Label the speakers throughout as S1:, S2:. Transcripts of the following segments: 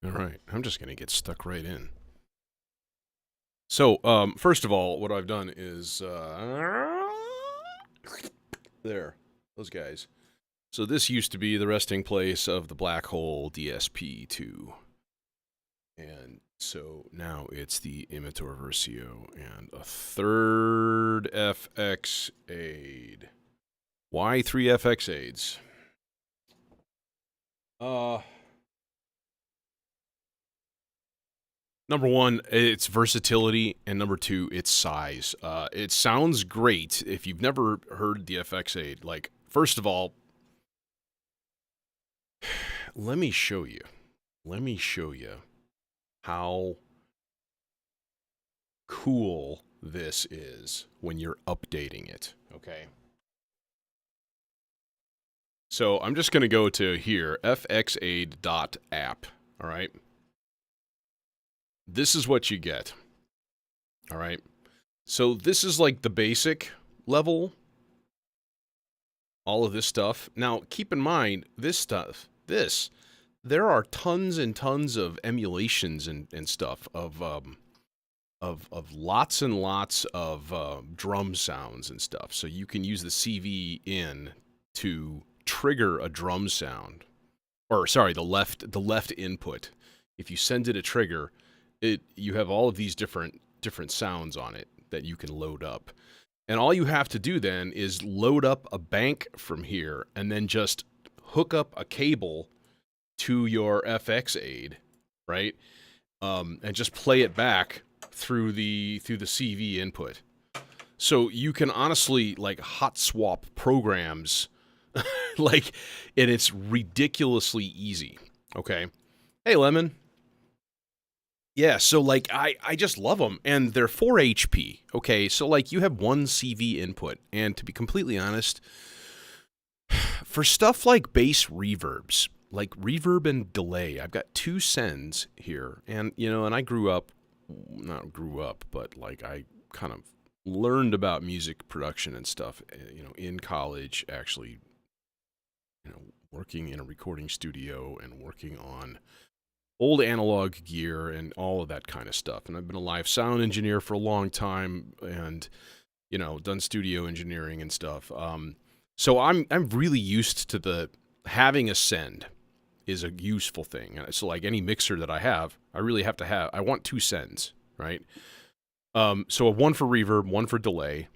S1: All right, I'm just going to get stuck right in. So, first of all, what I've done is there, those guys. So this used to be the resting place of the Black Hole DSP-2, and so now it's the Imitor Versio and a third FX aid. Why 3 FX aids? Number one, it's versatility, and number two, it's size. It sounds great if you've never heard the FX aid. Like, first of all, let me show you. Let me show you how cool this is when you're updating it. Okay. So I'm just going to go to here, fxaid.app. All right. This is what you get. All right. So this is like the basic level. All of this stuff. Now, keep in mind, there are tons and tons of emulations and stuff of lots and lots of drum sounds and stuff. So you can use the CV in to trigger a drum sound, or sorry, the left input. If you send it a trigger, you have all of these different sounds on it that you can load up. And all you have to do then is load up a bank from here and then just hook up a cable to your FX aid, right? And just play it back through the CV input. So you can honestly like hot swap programs like, and it's ridiculously easy. Okay. Hey, Lemon. Yeah, so like I just love them, and they're 4 HP. Okay, so like you have one CV input, and to be completely honest, for stuff like bass reverbs, like reverb and delay, I've got two sends here, and and I not grew up, but like I kind of learned about music production and stuff, in college, actually, working in a recording studio and working on old analog gear and all of that kind of stuff. And I've been a live sound engineer for a long time, and done studio engineering and stuff. So I'm really used to having a send is a useful thing. So like any mixer that I have, I really have to have. I want two sends, right? So one for reverb, one for delay,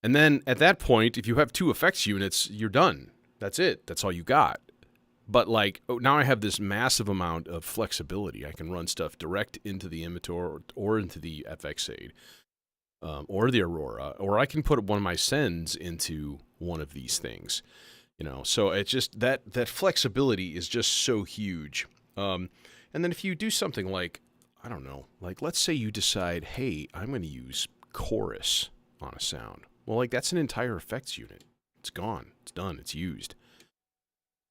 S1: and then at that point, if you have two effects units, you're done. That's it. That's all you got. But like now I have this massive amount of flexibility. I can run stuff direct into the Imitor or into the FX aid, or the Aurora, or I can put one of my sends into one of these things. So it's just that flexibility is just so huge. And then if you do something like, I don't know, like let's say you decide, hey, I'm going to use chorus on a sound. Well, like that's an entire effects unit. It's gone. It's done. It's used.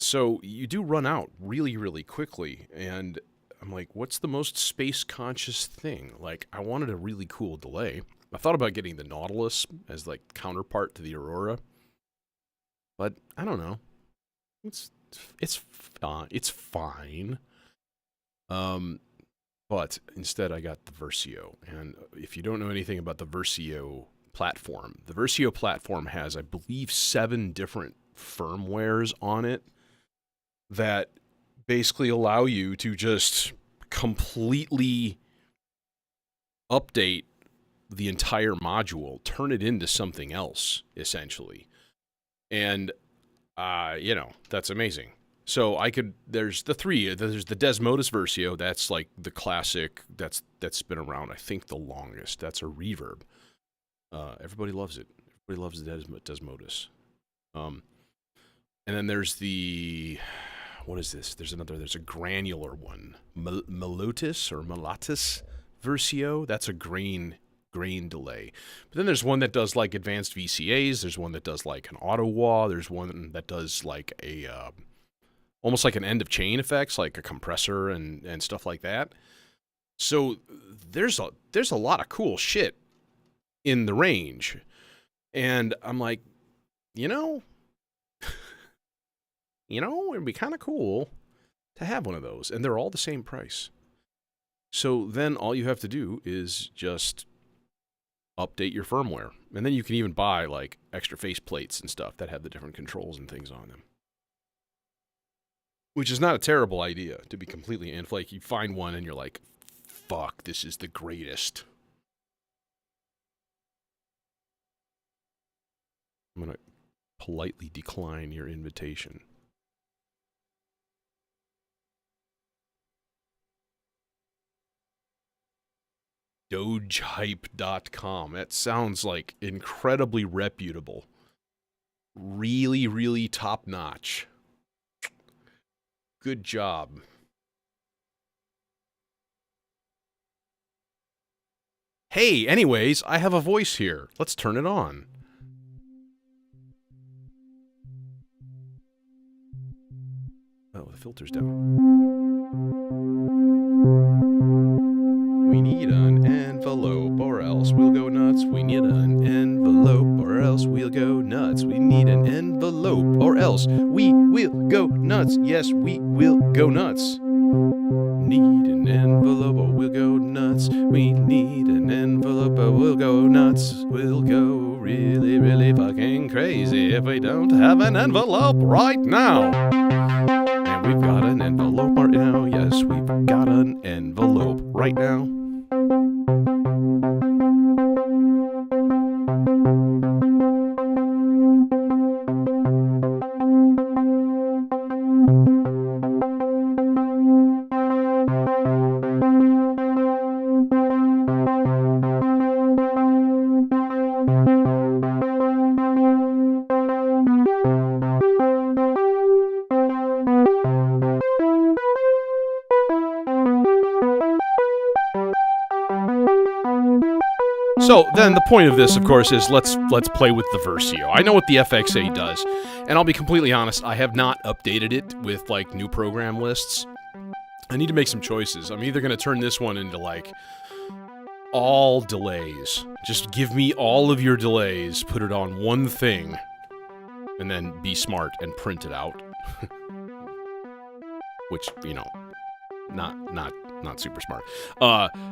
S1: So you do run out really, really quickly, and I'm like, what's the most space-conscious thing? Like, I wanted a really cool delay. I thought about getting the Nautilus as, like, counterpart to the Aurora, but I don't know. It's fine. But instead I got the Versio, and if you don't know anything about the Versio platform has, I believe, 7 different firmwares on it that basically allow you to just completely update the entire module, turn it into something else, essentially. And, that's amazing. So there's the Desmodus Versio, that's like the classic, that's been around, I think, the longest. That's a reverb. Everybody loves it. Everybody loves the Desmodus. And then there's what is this? There's a granular one. Melodius Versio. That's a grain delay. But then there's one that does like advanced VCAs. There's one that does like an auto wah. There's one that does like a almost like an end of chain effects, like a compressor and stuff like that. So there's a lot of cool shit in the range. And I'm like, it'd be kind of cool to have one of those, and they're all the same price. So then all you have to do is just update your firmware. And then you can even buy like extra face plates and stuff that have the different controls and things on them. Which is not a terrible idea, to be completely honest. Like, you find one and you're like, fuck, this is the greatest. I'm going to politely decline your invitation. Dogehype.com. That sounds like incredibly reputable. Really, really top-notch. Good job. Hey, anyways, I have a voice here. Let's turn it on. Oh, the filter's down. We need an envelope or else we'll go nuts. We need an envelope or else we'll go nuts. We need an envelope or else we will go nuts. Yes, we will go nuts. Need an envelope or we'll go nuts. We need an envelope or we'll go nuts. We'll go really, really fucking crazy if we don't have an envelope right now. And we've got an envelope right now. Yes, we've got an envelope right now. So then the point of this, of course, is let's play with the Versio. I know what the FXA does, and I'll be completely honest, I have not updated it with like new program lists. I need to make some choices. I'm either going to turn this one into like all delays. Just give me all of your delays, put it on one thing, and then be smart and print it out. Which, you know, not super smart.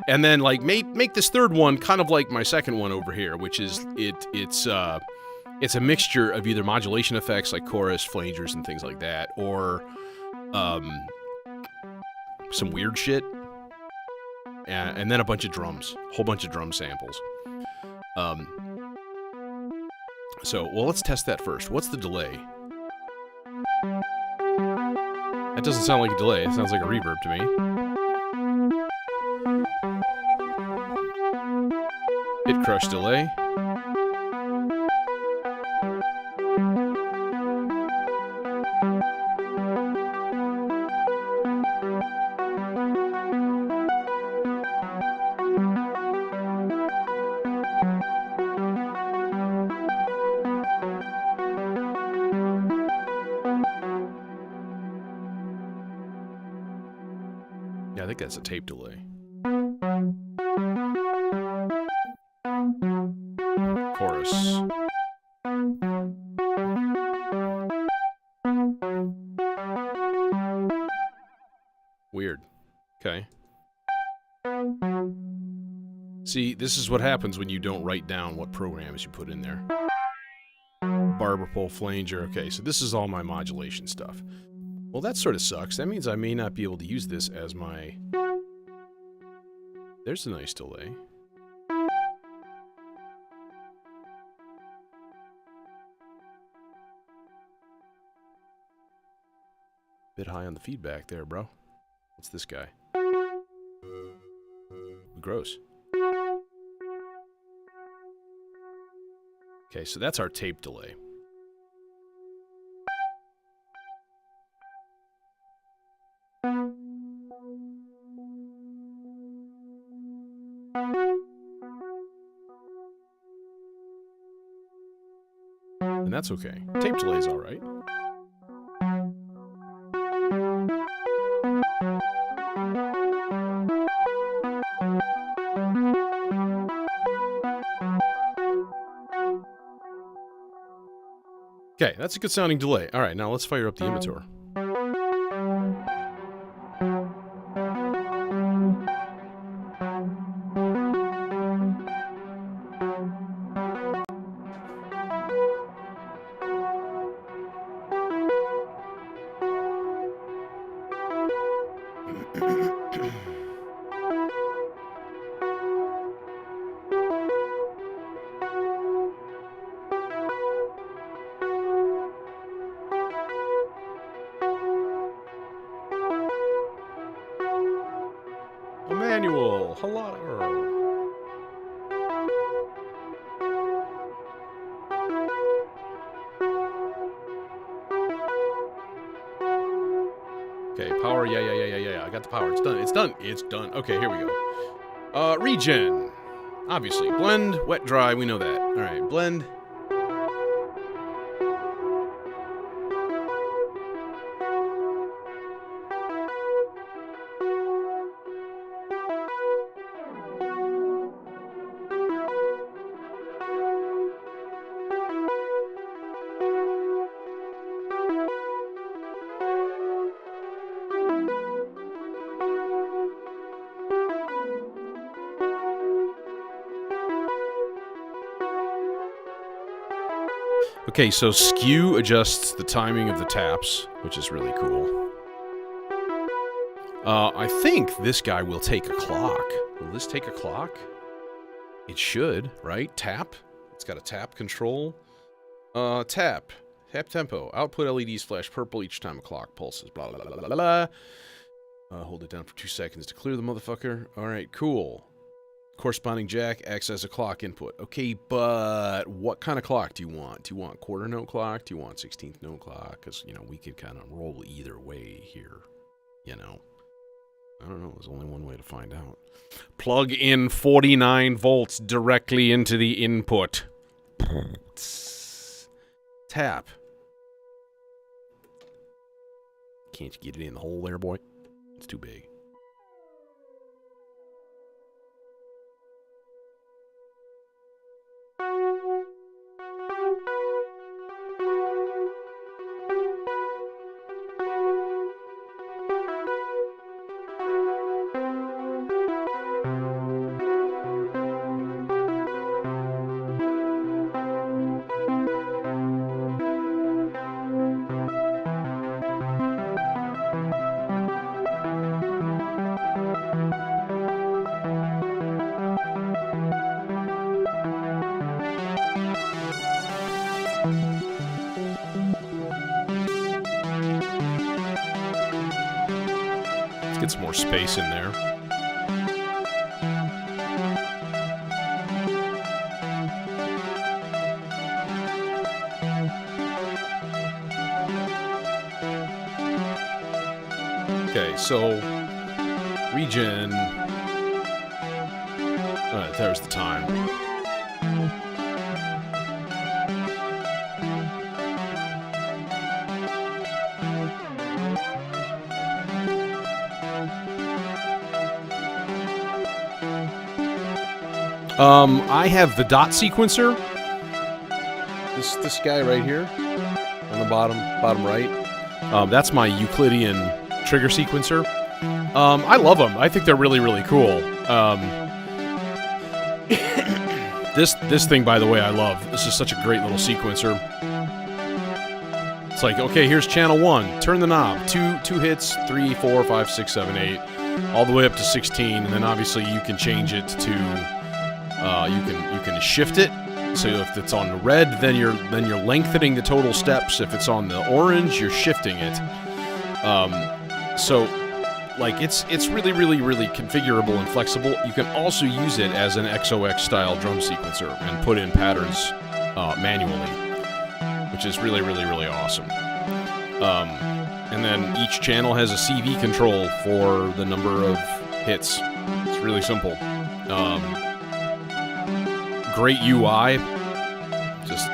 S1: And then like make this third one kind of like my second one over here, which is it's a mixture of either modulation effects like chorus, flangers, and things like that, or some weird shit, and then a bunch of drums, whole bunch of drum samples. So well, let's test that first. What's the delay? That doesn't sound like a delay. It sounds like a reverb to me. Hit crush delay. Yeah, I think that's a tape delay. Chorus. Weird. Okay. See, this is what happens when you don't write down what programs you put in there. Barber pole, flanger. Okay, so this is all my modulation stuff. Well, that sort of sucks. That means I may not be able to use this as my... There's a nice delay. Bit high on the feedback there, bro. What's this guy? Gross. Okay, so that's our tape delay. And that's okay. Tape delay's all right. Okay, that's a good sounding delay. All right, now let's fire up the Imitor. Phil. Hello. Okay, power. Yeah. I got the power. It's done. It's done. It's done. Okay, here we go. Regen. Obviously. Blend, wet, dry. We know that. All right, blend. Okay, so skew adjusts the timing of the taps, which is really cool. I think this guy will take a clock. Will this take a clock? It should, right? Tap. It's got a tap control. Tap. Tap tempo. Output LEDs flash purple each time a clock pulses. Blah, blah, blah, blah, blah. Hold it down for 2 seconds to clear the motherfucker. Alright, cool. Corresponding jack acts as a clock input. Okay, but what kind of clock do you want? Do you want quarter note clock? Do you want 16th note clock? Because, you know, we could kind of roll either way here. You know. I don't know. There's only one way to find out. Plug in 49 volts directly into the input. Tap. Can't you get it in the hole there, boy? It's too big. Get some more space in there. Okay, so regen. There's the time. I have the dot sequencer. This guy right here on the bottom right. That's my Euclidean trigger sequencer. I love them. I think they're really, really cool. This thing, by the way, I love. This is such a great little sequencer. It's like, okay, here's channel 1. Turn the knob. Two hits, 3, 4, 5, 6, 7, 8, all the way up to 16, and then obviously you can change it to. You can shift it. So if it's on the red, then you're lengthening the total steps. If it's on the orange, you're shifting it. So like it's really, really, really configurable and flexible. You can also use it as an XOX style drum sequencer and put in patterns manually, which is really, really, really awesome. And then each channel has a CV control for the number of hits. It's really simple. Great UI. Just,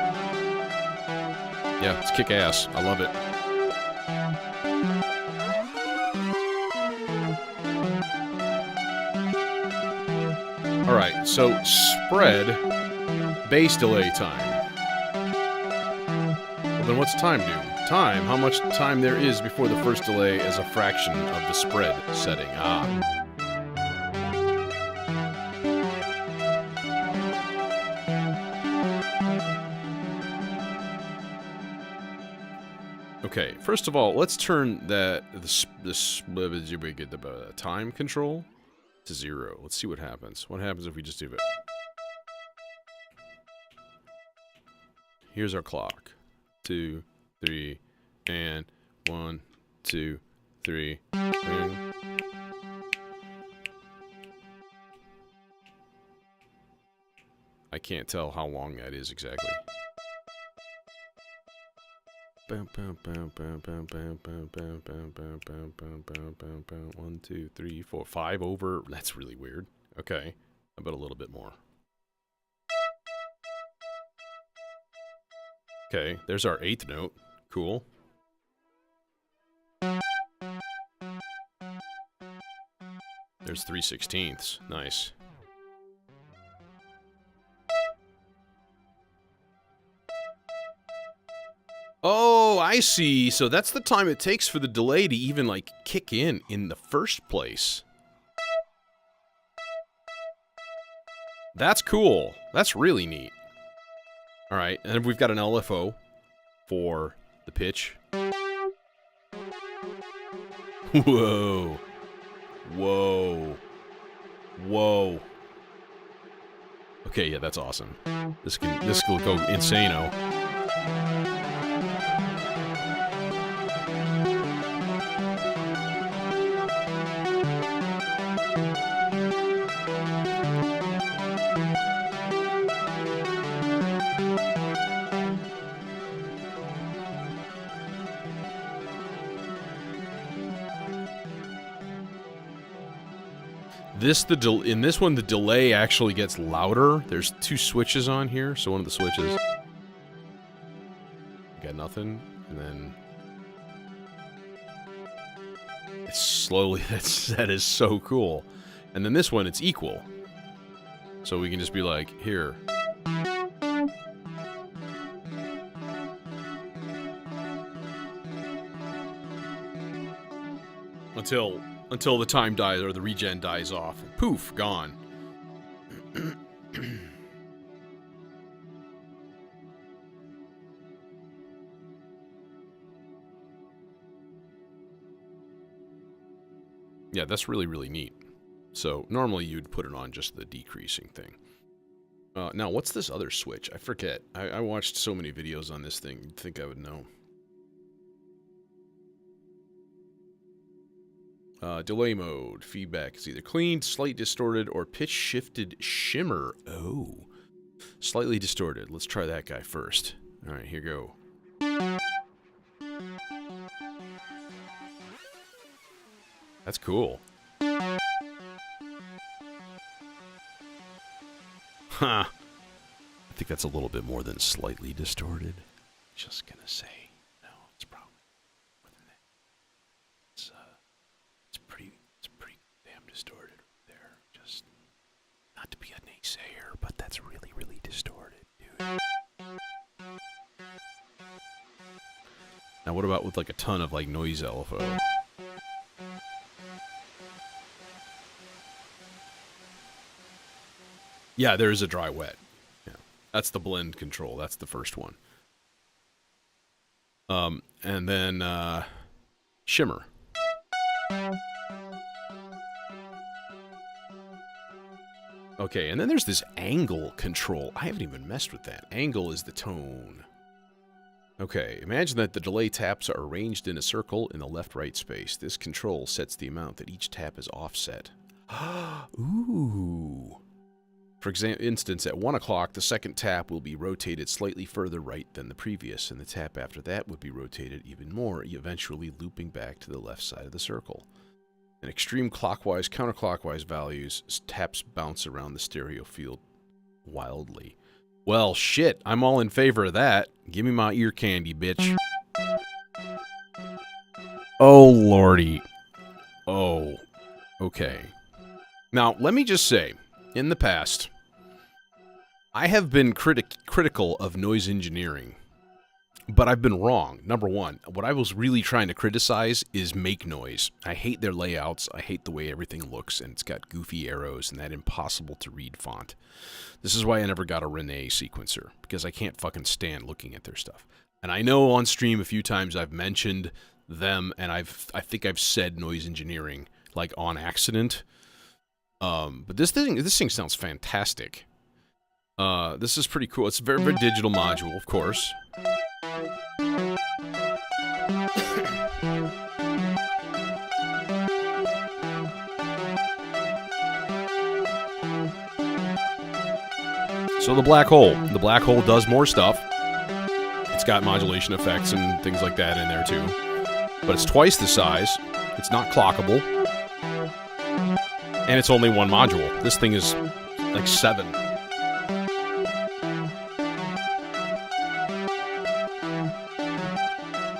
S1: yeah, it's kick-ass. I love it. Alright, so spread bass delay time. Well, then what's time do? Time, how much time there is before the first delay as a fraction of the spread setting. Okay, first of all, let's turn the time control to 0. Let's see what happens. What happens if we just do it? Here's our clock. 2, 3, and 1, 2, 3, and I can't tell how long that is exactly. 1, 2, 3, 4, 5 over. That's really weird. Okay, how about a little bit more? Okay, there's our 8th note. Cool. There's 3/16. Nice. Oh, I see. So that's the time it takes for the delay to even, like, kick in the first place. That's cool. That's really neat. All right, and we've got an LFO for the pitch. Whoa. Whoa. Whoa. Okay, yeah, that's awesome. This will go insano. In this one, the delay actually gets louder. There's 2 switches on here, so one of the switches... Got nothing, and then... It's slowly... That is so cool. And then this one, it's equal. So we can just be like, here. Until the time dies, or the regen dies off. Poof, gone. Yeah, that's really, really neat. So, normally you'd put it on just the decreasing thing. Now, what's this other switch? I forget. I watched so many videos on this thing, you'd think I would know. Delay mode. Feedback is either clean, slightly distorted, or pitch shifted shimmer. Oh. Slightly distorted. Let's try that guy first. Alright, here go. That's cool. Huh. I think that's a little bit more than slightly distorted. Just gonna say. No, it's probably more than that. It's pretty damn distorted there. Just not to be a naysayer, but that's really, really distorted, dude. Now what about with like a ton of like noise LFO? Yeah, there is a dry wet. Yeah. That's the blend control. That's the first one. And then shimmer. Okay, and then there's this angle control. I haven't even messed with that. Angle is the tone. Okay, imagine that the delay taps are arranged in a circle in the left-right space. This control sets the amount that each tap is offset. Ooh. For instance, at 1 o'clock, the second tap will be rotated slightly further right than the previous, and the tap after that would be rotated even more, eventually looping back to the left side of the circle. In extreme clockwise, counterclockwise values, taps bounce around the stereo field wildly. Well, shit, I'm all in favor of that. Give me my ear candy, bitch. Oh, lordy. Oh, okay. Now, let me just say, in the past, I have been critical of noise engineering, but I've been wrong. Number one, what I was really trying to criticize is make noise. I hate their layouts. I hate the way everything looks, and it's got goofy arrows and that impossible-to-read font. This is why I never got a Rene sequencer, because I can't fucking stand looking at their stuff. And I know on stream a few times I've mentioned them, and I think I've said noise engineering, like, on accident. But this thing sounds fantastic. This is pretty cool. It's a very, very digital module, of course. So the black hole. The black hole does more stuff. It's got modulation effects and things like that in there too. But it's twice the size. It's not clockable. And it's only one module. This thing is like 7.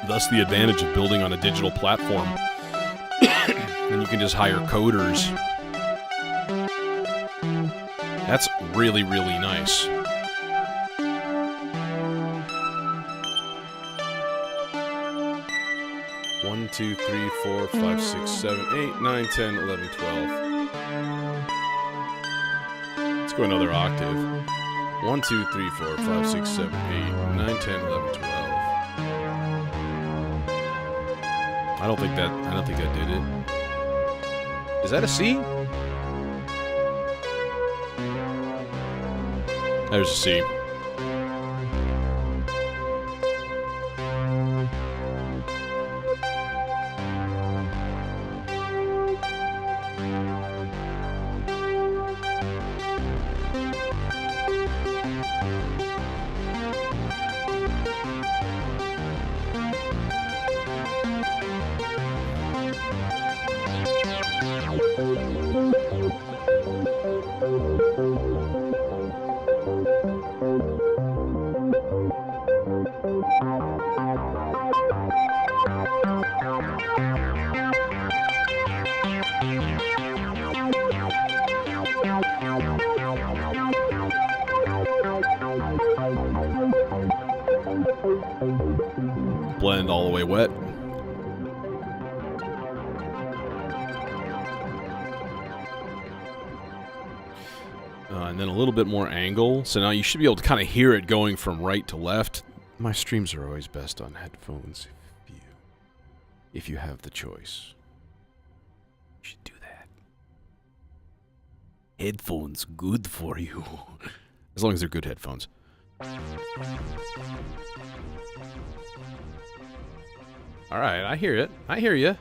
S1: Thus the advantage of building on a digital platform. And you can just hire coders. That's really, really nice. One, 2, 3, 4, 5, 6, 7, 8, 9, 10, 11, 12. Let's go another octave. 1, 2, 3, 4, 5, 6, 7, 8, 9, 10, 11, 12. I don't think that did it. Is that a C? There's a C. Blend all the way wet. And then a little bit more angle. So now you should be able to kind of hear it going from right to left. My streams are always best on headphones if you have the choice. You should do that. Headphones good for you. As long as they're good headphones. All right, I hear it. I hear you.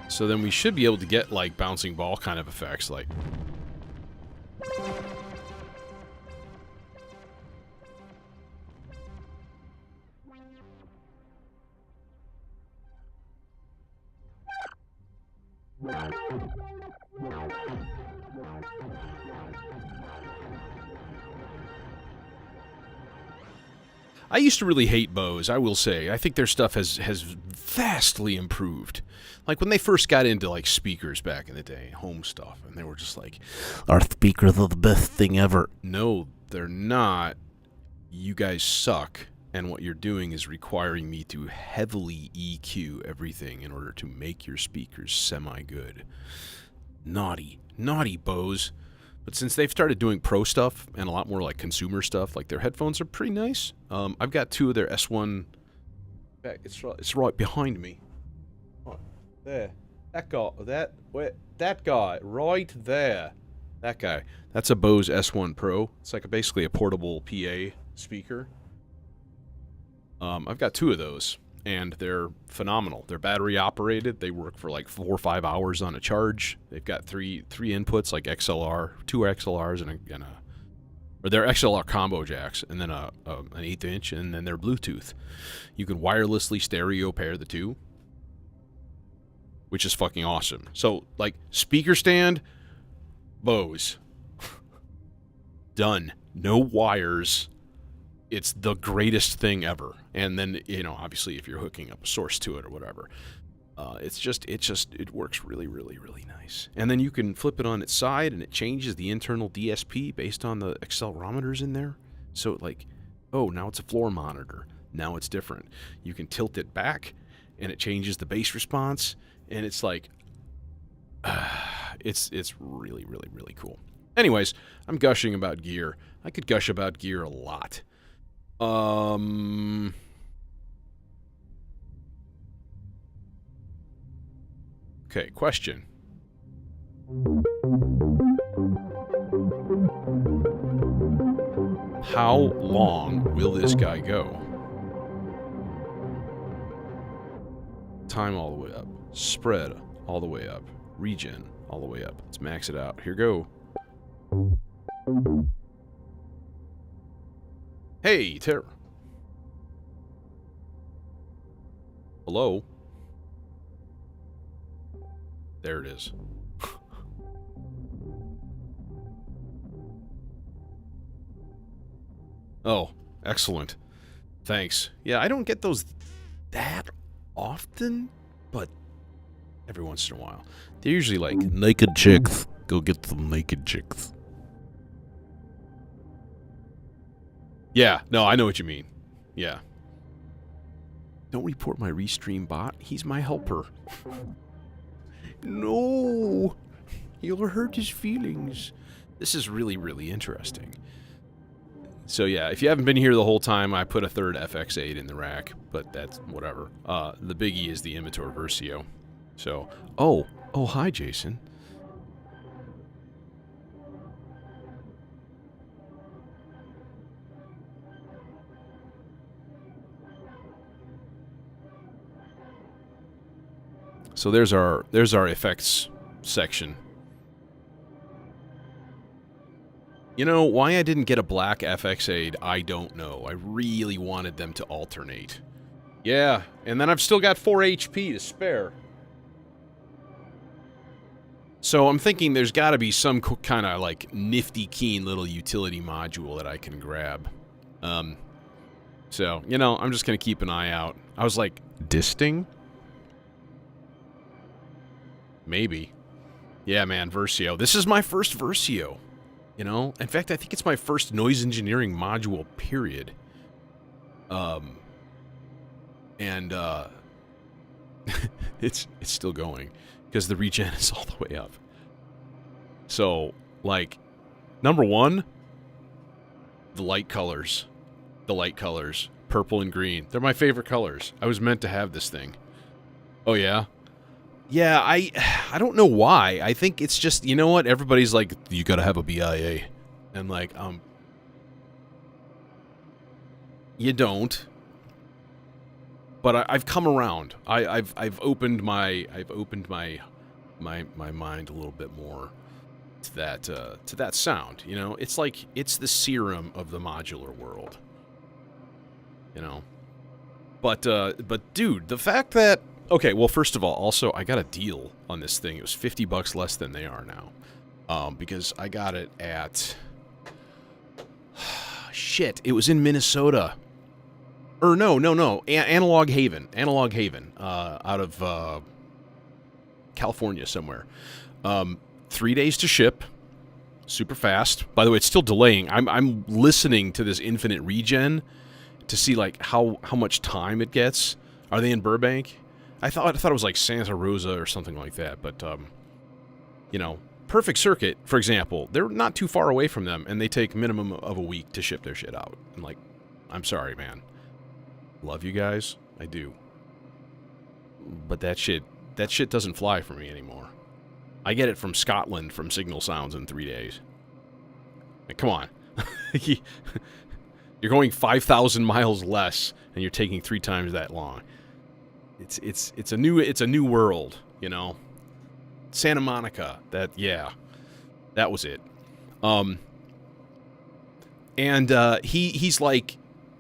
S1: So then we should be able to get like bouncing ball kind of effects, like. I used to really hate Bose, I will say. I think their stuff has vastly improved. Like when they first got into like speakers back in the day, home stuff, and they were just like, our speakers are the best thing ever. No, they're not. You guys suck, and what you're doing is requiring me to heavily EQ everything in order to make your speakers semi-good. Naughty. Naughty, Bose. But since they've started doing pro stuff and a lot more like consumer stuff, like their headphones are pretty nice. I've got 2 of their S1. It's right behind me. Oh, there. That guy. That guy. Right there. That guy. That's a Bose S1 Pro. It's like basically a portable PA speaker. I've got 2 of those, and they're phenomenal. They're battery operated. They work for like 4 or 5 hours on a charge. They've got three inputs, like XLR, 2 XLRs or they're XLR combo jacks, and then an 1/8 inch, and then they're Bluetooth. You can wirelessly stereo pair the 2, which is fucking awesome. So like speaker stand, Bose, done. No wires. It's the greatest thing ever. And then, you know, obviously if you're hooking up a source to it or whatever, it works really, really, really nice. And then you can flip it on its side and it changes the internal DSP based on the accelerometers in there. So like, oh, now it's a floor monitor. Now it's different. You can tilt it back and it changes the bass response. And it's like, it's really, really, really cool. Anyways, I'm gushing about gear. I could gush about gear a lot. Okay, question. How long will this guy go? Time all the way up. Spread all the way up. Regen all the way up. Let's max it out. Here go. Hey, Terra. Hello? There it is. Oh, excellent. Thanks. Yeah, I don't get those that often, but every once in a while. They're usually like, naked chicks. Go get some naked chicks. Yeah, no, I know what you mean. Yeah. Don't report my restream bot. He's my helper. No! You'll hurt his feelings. This is really, really interesting. So yeah, if you haven't been here the whole time, I put a third FX8 in the rack, but that's whatever. The biggie is the Imitor Versio. So, oh, hi, Jason. So there's our effects section. You know, why I didn't get a black FX8, I don't know. I really wanted them to alternate. Yeah, and then I've still got 4 HP to spare. So I'm thinking there's got to be some kind of, like, nifty keen little utility module that I can grab. So, you know, I'm just going to keep an eye out. I was like, disting? Maybe. Yeah, man, Versio. This is my first Versio. You know? In fact, I think it's my first noise engineering module, period. It's still going. Because the regen is all the way up. So, like, number one, the light colors. The light colors. Purple and green. They're my favorite colors. I was meant to have this thing. Oh, yeah? Yeah, I don't know why. I think it's just, you know what? Everybody's like, you gotta have a BIA. And like, you don't. But I've come around. I've opened my mind a little bit more to that sound, you know? It's like, it's the serum of the modular world. You know? But dude, the fact that, okay, well, first of all, also, I got a deal on this thing. It was $50 less than they are now. Because I got it at... Shit, it was in Minnesota. Or no. Analog Haven. Analog Haven. Out of California somewhere. 3 days to ship. Super fast. By the way, it's still delaying. I'm listening to this infinite regen to see, like, how much time it gets. Are they in Burbank? I thought it was like Santa Rosa or something like that, but, you know, Perfect Circuit, for example, they're not too far away from them, and they take minimum of a week to ship their shit out. And, like, I'm sorry, man. Love you guys. I do. But that shit doesn't fly for me anymore. I get it from Scotland from Signal Sounds in 3 days. Like, come on. You're going 5,000 miles less, and you're taking 3 times that long. It's a new world, you know. Santa Monica, that was it.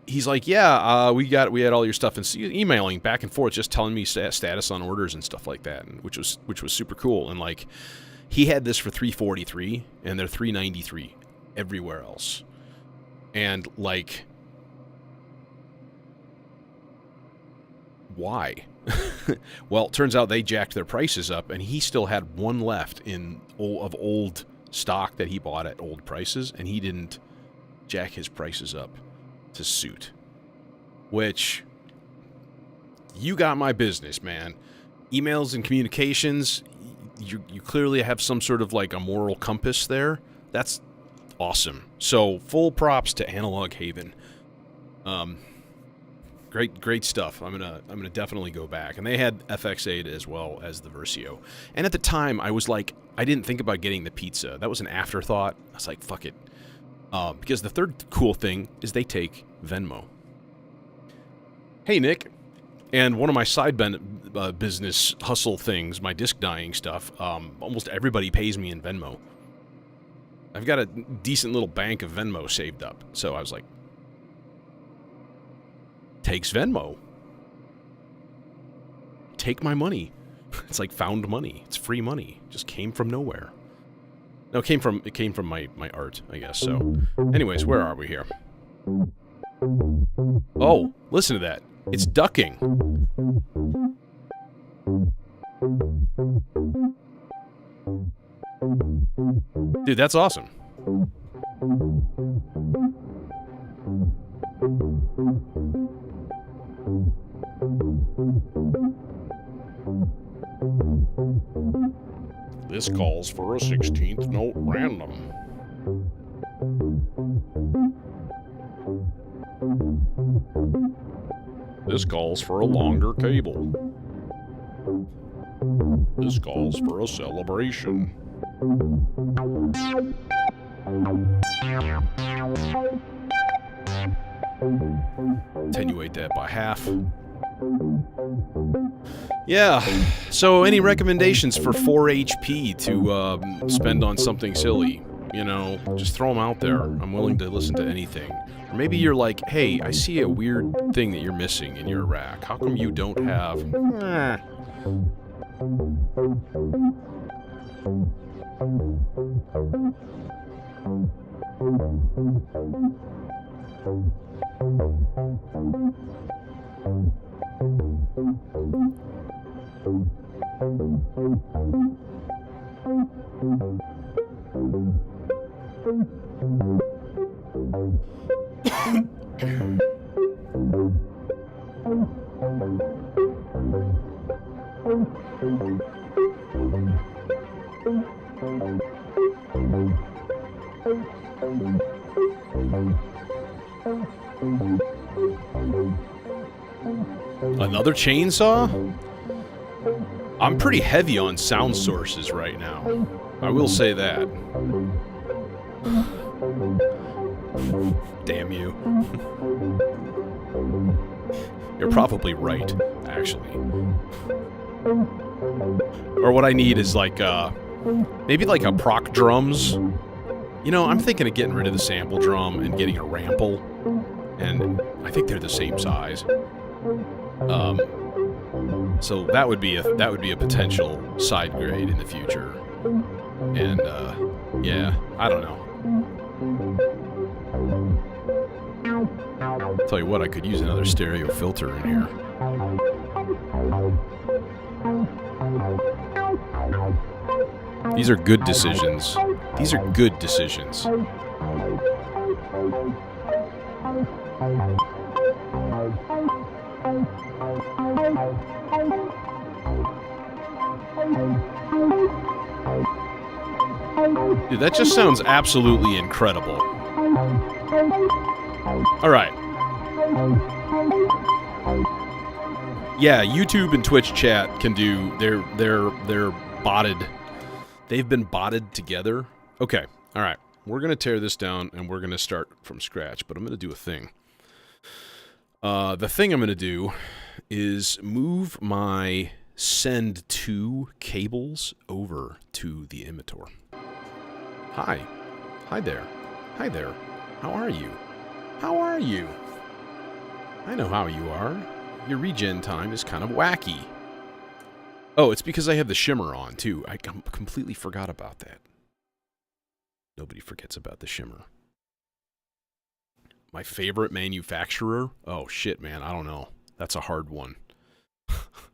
S1: He's like, yeah, we had all your stuff, and emailing back and forth, just telling me status on orders and stuff like that, and which was super cool. And like, he had this for $343, and they're $393 everywhere else, and like, why? Well, it turns out they jacked their prices up, and he still had one left of old stock that he bought at old prices, and he didn't jack his prices up to suit. Which, you got my business, man. Emails and communications, you clearly have some sort of like a moral compass there. That's awesome. So, full props to Analog Haven. Great stuff. I'm gonna definitely go back. And they had FX8 as well as the Versio. And at the time, I was like, I didn't think about getting the pizza. That was an afterthought. I was like, fuck it. Because the third cool thing is they take Venmo. Hey, Nick. And one of my side business hustle things, my disc dyeing stuff, almost everybody pays me in Venmo. I've got a decent little bank of Venmo saved up. So I was like, takes Venmo. Take my money. It's like found money. It's free money. It just came from nowhere. No, it came from my art, I guess. So anyways, where are we here? Oh, listen to that. It's ducking. Dude, that's awesome. This calls for a 16th note random. This calls for a longer cable. This calls for a celebration. Attenuate that by half. Yeah, so any recommendations for 4 HP to spend on something silly? You know, just throw them out there. I'm willing to listen to anything. Or maybe you're like, hey, I see a weird thing that you're missing in your rack. How come you don't have... Another chainsaw? I'm pretty heavy on sound sources right now. I will say that. Damn you. You're probably right, actually. Or what I need is like, maybe like a proc drums. You know, I'm thinking of getting rid of the sample drum and getting a rample. And I think they're the same size. So that would be a potential side grade in the future. And yeah, I don't know. Tell you what, I could use another stereo filter in here. These are good decisions. These are good decisions. Dude, that just sounds absolutely incredible. All right. Yeah, YouTube and Twitch chat can do. They're botted. They've been botted together. Okay. All right. We're gonna tear this down and we're gonna start from scratch. But I'm gonna do a thing. The thing I'm gonna do is move my send to cables over to the Imitor. Hi. Hi there. Hi there. How are you? How are you? I know how you are. Your regen time is kind of wacky. Oh, it's because I have the shimmer on, too. I completely forgot about that. Nobody forgets about the shimmer. My favorite manufacturer? Oh, shit, man. I don't know. That's a hard one.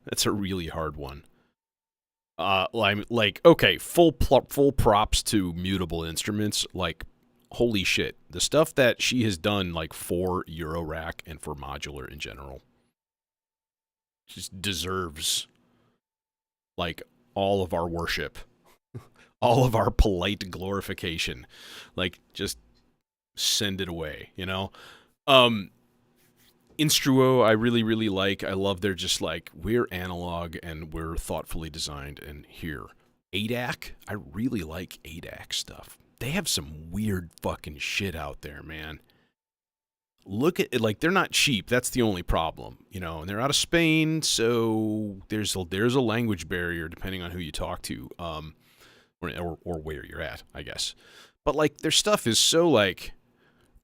S1: That's a really hard one. Like, okay, full props to Mutable Instruments. Like, holy shit. The stuff that she has done, like, for Eurorack and for Modular in general, just deserves, like, all of our worship. All of our polite glorification. Like, just send it away, you know? Instruo, I really, really like. I love they're just like, we're analog and we're thoughtfully designed. And here, ADAC, I really like ADAC stuff. They have some weird fucking shit out there, man. look at it, like, they're not cheap. That's the only problem, you know. And they're out of Spain, so there's a language barrier depending on who you talk to, or where you're at, I guess. But like their stuff is so like,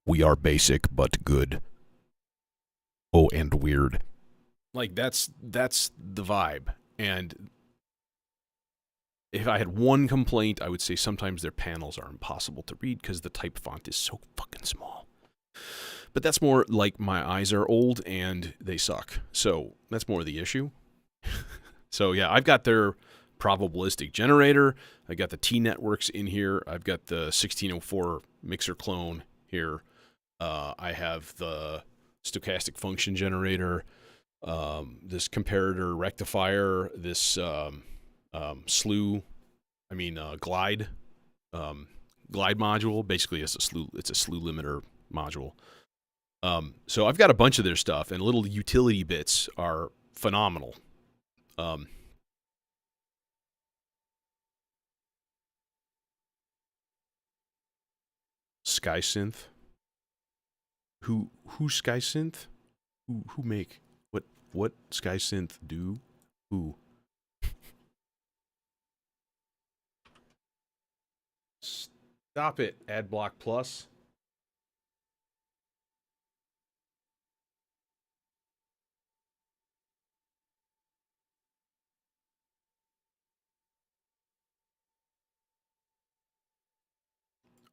S1: we are basic but good. Oh, and weird. Like that's the vibe. And if I had one complaint, I would say sometimes their panels are impossible to read because the type font is so fucking small. But that's more like my eyes are old and they suck. So that's more the issue. So yeah, I've got their probabilistic generator. I got the T networks in here. I've got the 1604 mixer clone here. I have the stochastic function generator, this comparator rectifier, this glide module. Basically, it's a slew limiter module. So I've got a bunch of their stuff, and little utility bits are phenomenal. SkySynth. Who SkySynth? Who make what SkySynth do? Who? Stop it, Adblock Plus.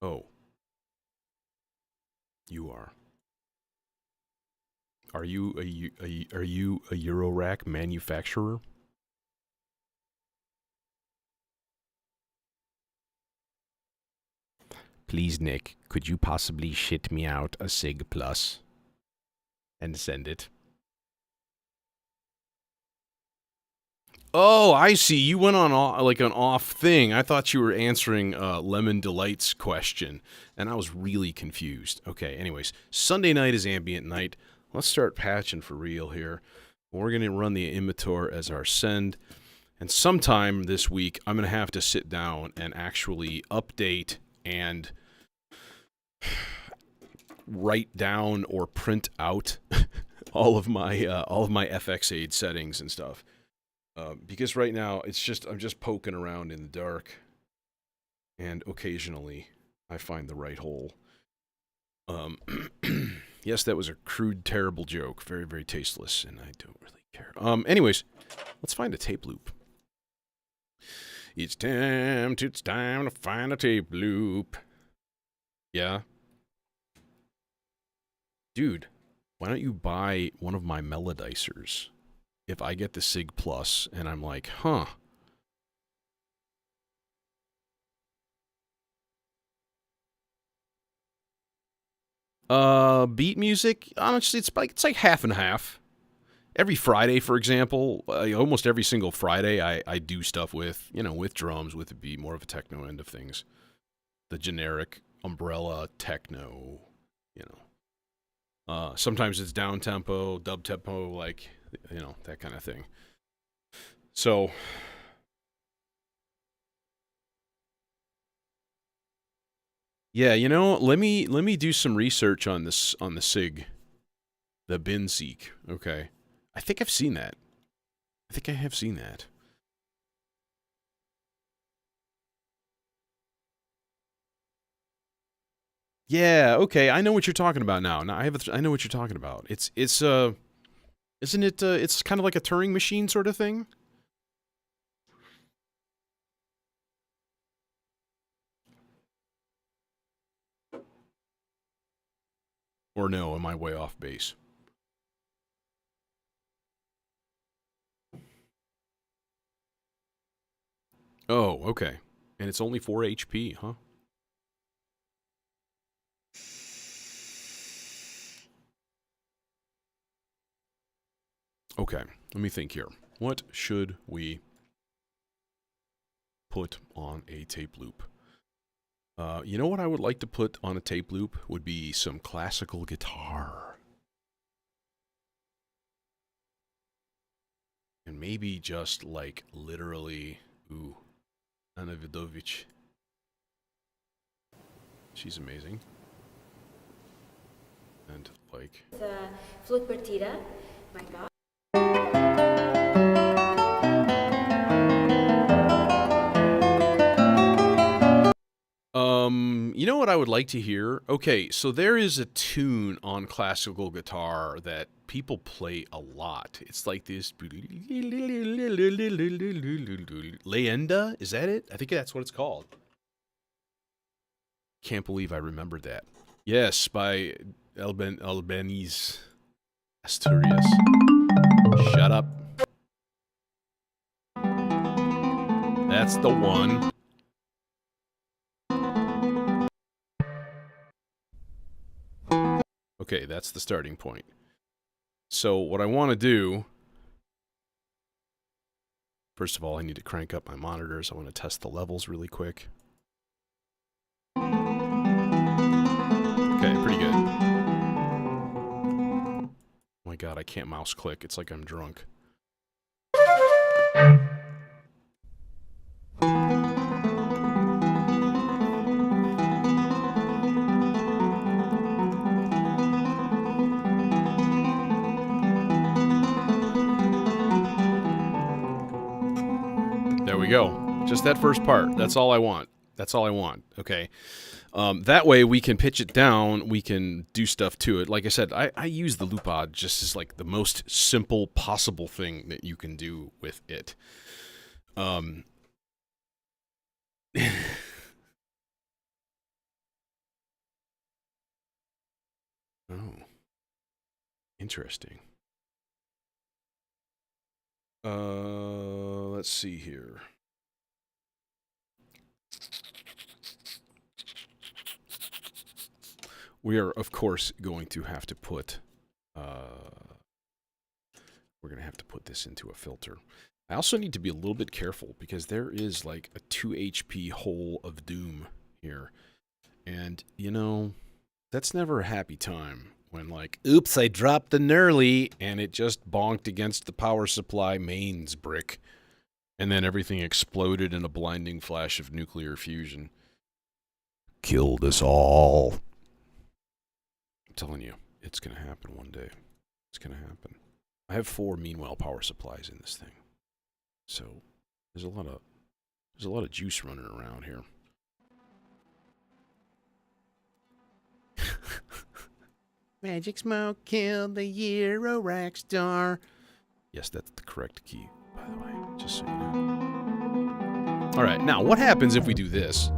S1: Oh. You are. Are you a Eurorack manufacturer? Please, Nick, could you possibly shit me out a Sig Plus and send it? Oh, I see. You went on like an off thing. I thought you were answering Lemon Delight's question, and I was really confused. Okay, anyways, Sunday night is ambient night. Let's start patching for real here. We're going to run the Imitor as our send, and sometime this week, I'm going to have to sit down and actually update and write down or print out all of my FXAid settings and stuff. Because right now I'm just poking around in the dark, and occasionally I find the right hole. Yes, that was a crude, terrible joke, very, very tasteless, and I don't really care. Anyways, let's find a tape loop. It's time to find a tape loop. Yeah, dude, why don't you buy one of my melodicers? If I get the Sig Plus and I'm like, huh. Beat music, honestly, it's like half and half. Every Friday, for example, almost every single Friday, I do stuff with drums, with the beat, more of a techno end of things. The generic umbrella techno, sometimes it's down tempo, dub tempo, like, that kind of thing. So, yeah, let me do some research on this, on the Sig, the bin seek. Okay, I think I've seen that. I think I have seen that. Yeah, okay, I know what you're talking about now. Now I know what you're talking about. It's isn't it? It's kind of like a Turing machine sort of thing. Or no, am I way off base? Oh, okay. And it's only 4 HP, huh? Okay, let me think here. What should we put on a tape loop? You know what I would like to put on a tape loop would be some classical guitar. And maybe just like literally, ooh, Anna Vidovich. She's amazing. And like.
S2: The flute partita. My God.
S1: You know what I would like to hear? Okay, so there is a tune on classical guitar that people play a lot. It's like this. Leyenda? Is that it? I think that's what it's called. Can't believe I remembered that. Yes, by Albanese Asturias. Shut up. That's the one. Okay, that's the starting point. So what I want to do, first of all, I need to crank up my monitors. I want to test the levels really quick. Okay, pretty good. Oh my God, I can't mouse click. It's like I'm drunk. There we go. Just that first part. That's all I want. That's all I want. Okay. That way we can pitch it down. We can do stuff to it. Like I said, I use the loopod just as like the most simple possible thing that you can do with it. Oh, interesting. Let's see here. We are, of course, going to have to put, we're going to have to put this into a filter. I also need to be a little bit careful because there is like a 2 HP hole of doom here. And, you know, that's never a happy time when like, oops, I dropped the Nurly and it just bonked against the power supply mains brick. And then everything exploded in a blinding flash of nuclear fusion. Killed us all. I'm telling you, it's going to happen one day. It's going to happen. I have 4 meanwhile power supplies in this thing. So there's a lot of juice running around here. Magic smoke killed the Euro rack star. Yes, that's the correct key, by the way, just so you know. All right, now what happens if we do this?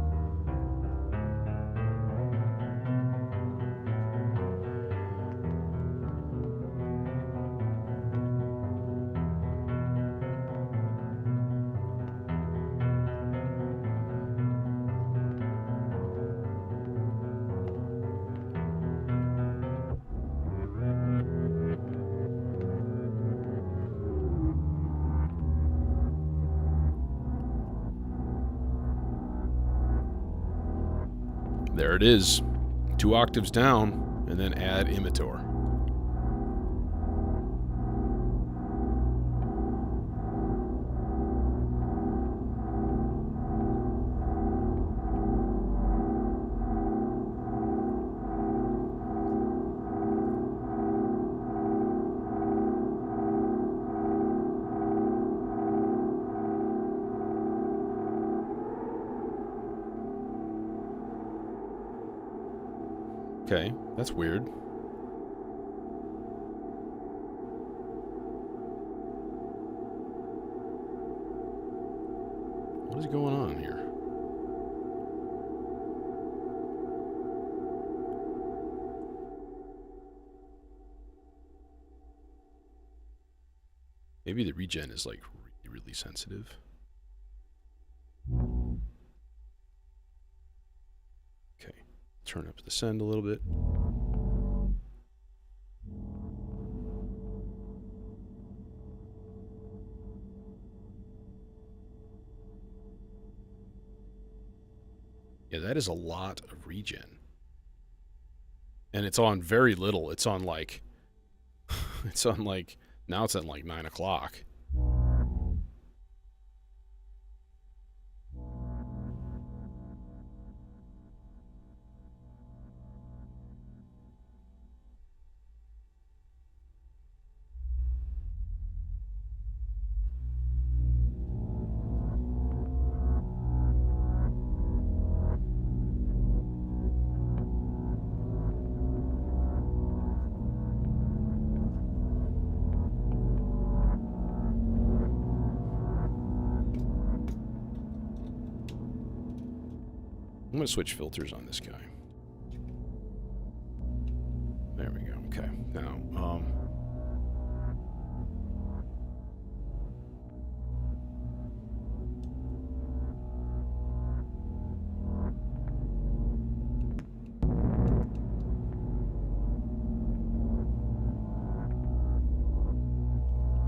S1: There it is. 2 octaves down, and then add Imitor. Okay, that's weird. What is going on here? Maybe the regen is like really, really sensitive. Okay, turn up the send a little bit. Yeah, that is a lot of regen. And it's on very little. It's on like, now it's at like 9 o'clock. I'm going to switch filters on this guy. There we go. Okay. Now,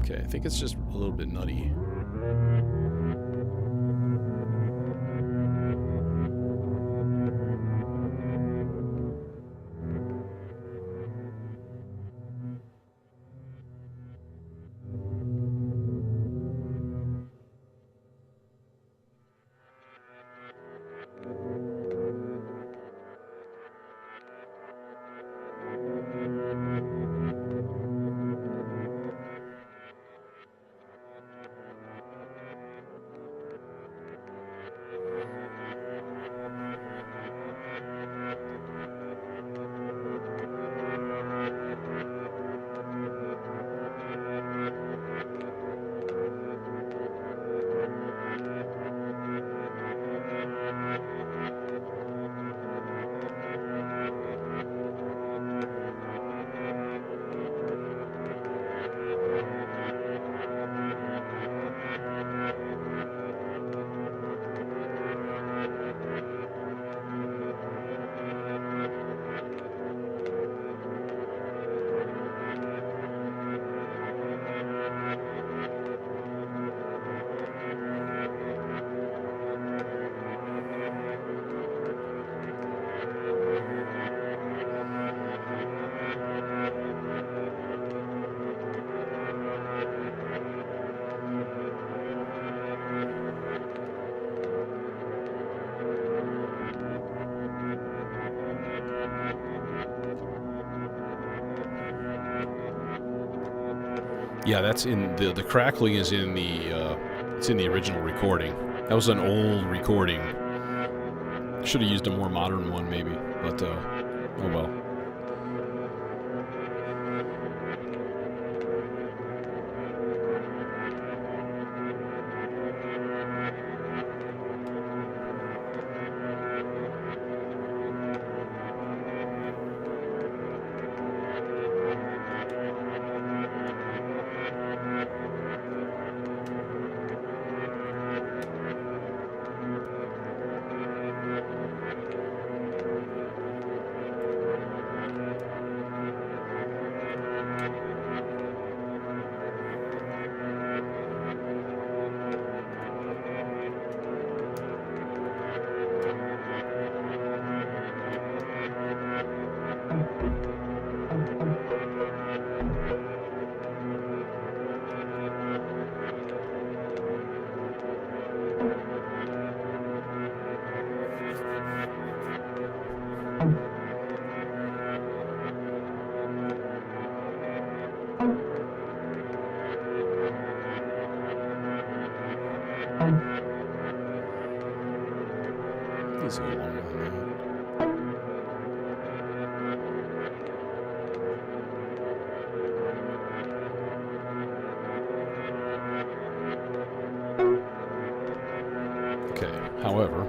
S1: okay, I think it's just a little bit nutty. Yeah, that's in the crackling is in the it's in the original recording. That was an old recording. Should have used a more modern one maybe, but oh well. He's a little longer than that. Okay, however,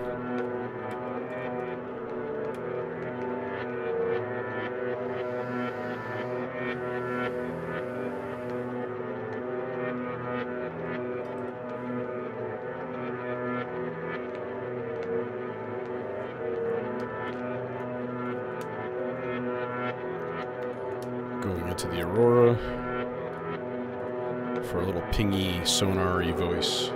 S1: going into the Aurora for a little pingy, sonar-y voice.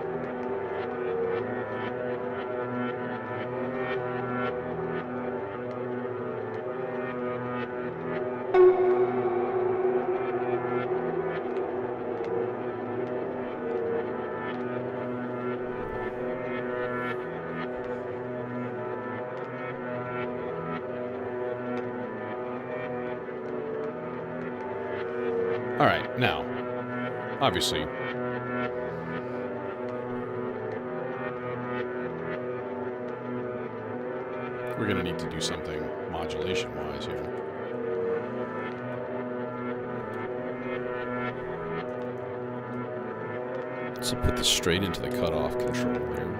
S1: All right, now, obviously, we're going to need to do something modulation-wise here. So put this straight into the cutoff control there.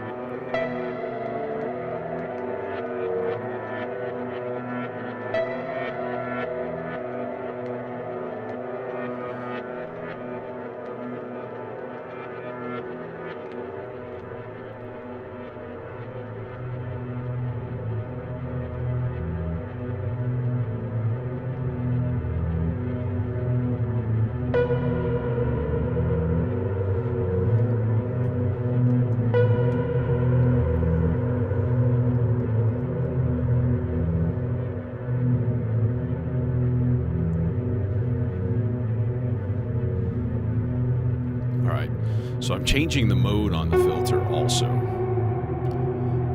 S1: So I'm changing the mode on the filter also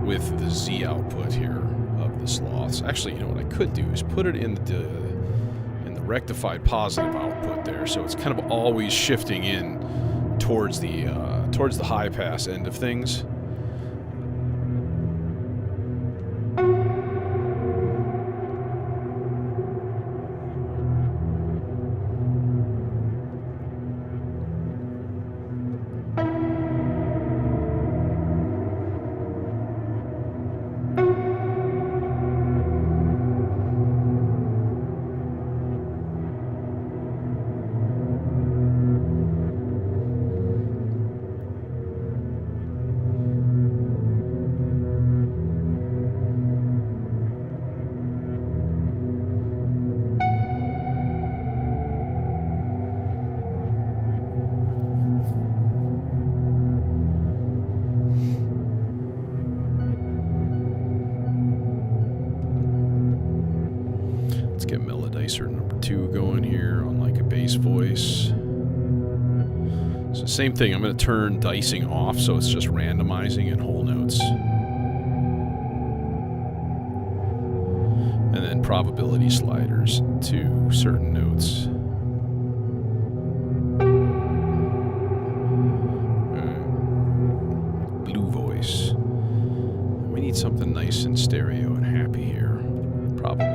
S1: with the Z output here of the sloths. Actually, you know what I could do is put it in the rectified positive output there, so it's kind of always shifting in towards the high pass end of things. Let's get Melodicer number 2 going here on like a bass voice. So same thing, I'm going to turn dicing off so it's just randomizing in whole notes. And then probability sliders to certain notes. Blue voice. We need something nice and stereo and happy here. Probably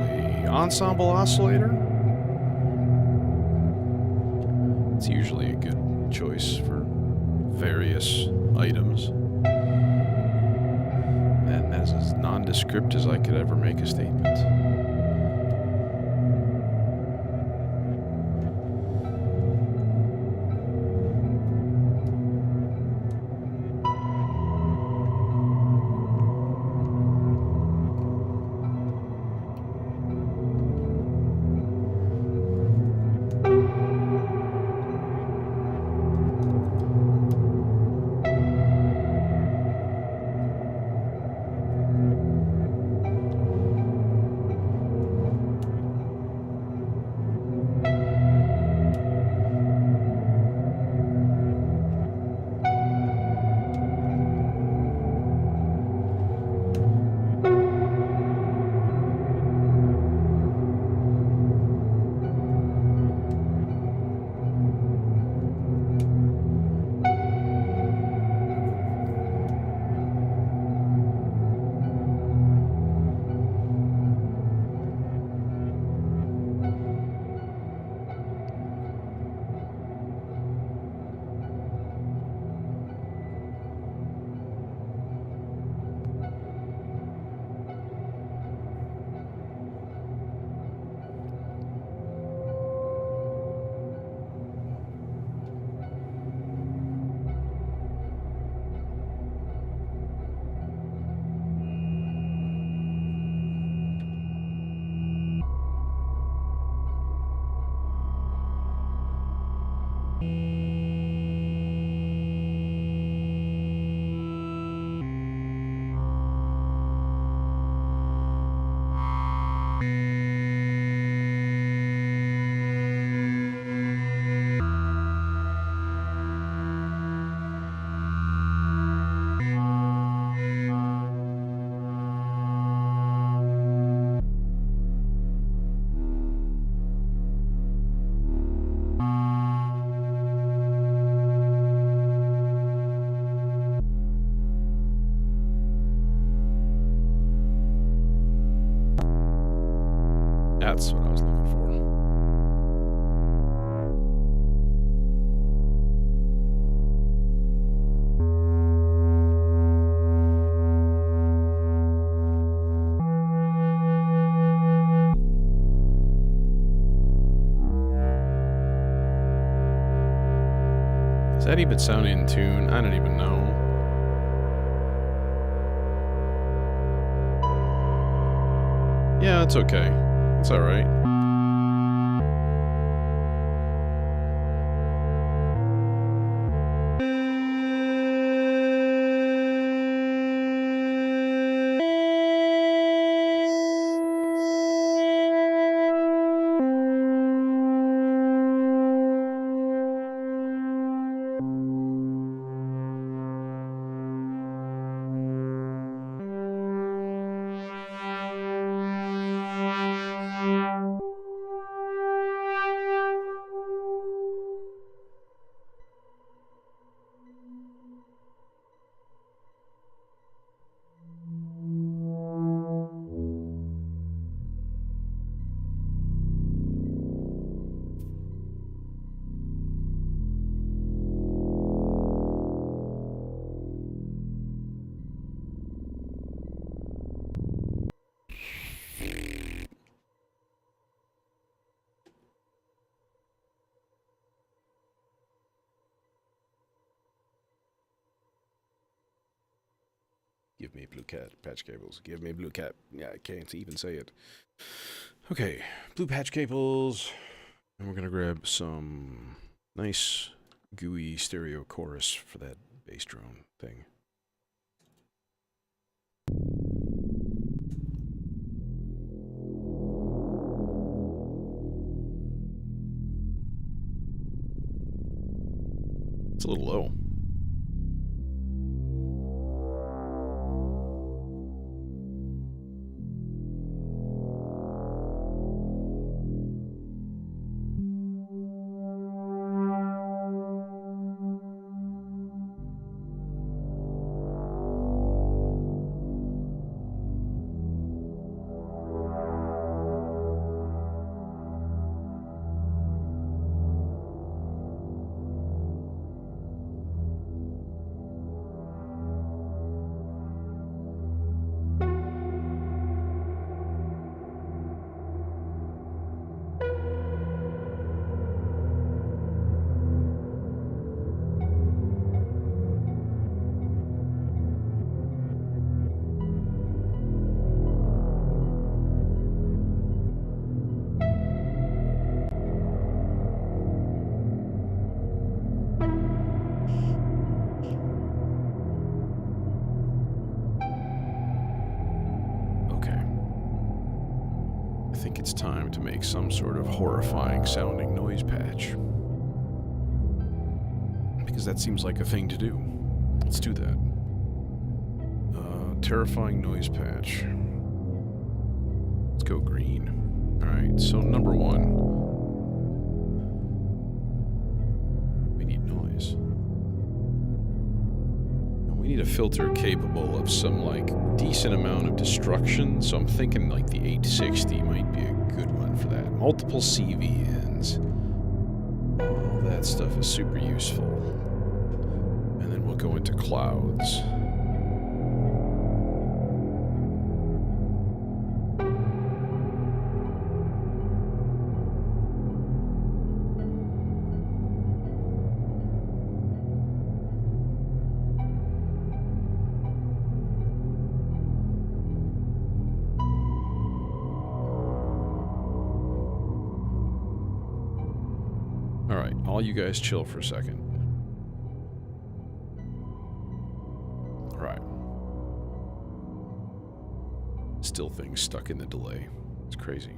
S1: ensemble oscillator. It's usually a good choice for various items. And that's as nondescript as I could ever make a statement. That's what I was looking for. Does that even sound in tune? I don't even know. Yeah, it's okay. It's alright. Give me blue patch cables. Give me blue cat. Yeah, I can't even say it. Okay, blue patch cables. And we're going to grab some nice gooey stereo chorus for that bass drone thing. It's a little low. I think it's time to make some sort of horrifying sounding noise patch. Because that seems like a thing to do. Let's do that. Terrifying noise patch. Let's go green. Alright, so number one. We need noise. We need a filter capable of some, like, decent amount of destruction, so I'm thinking, like, the 860 might be a good one for that. Multiple CVNs. All that stuff is super useful. And then we'll go into clouds. Alright, all you guys chill for a second. Alright. Still things stuck in the delay. It's crazy.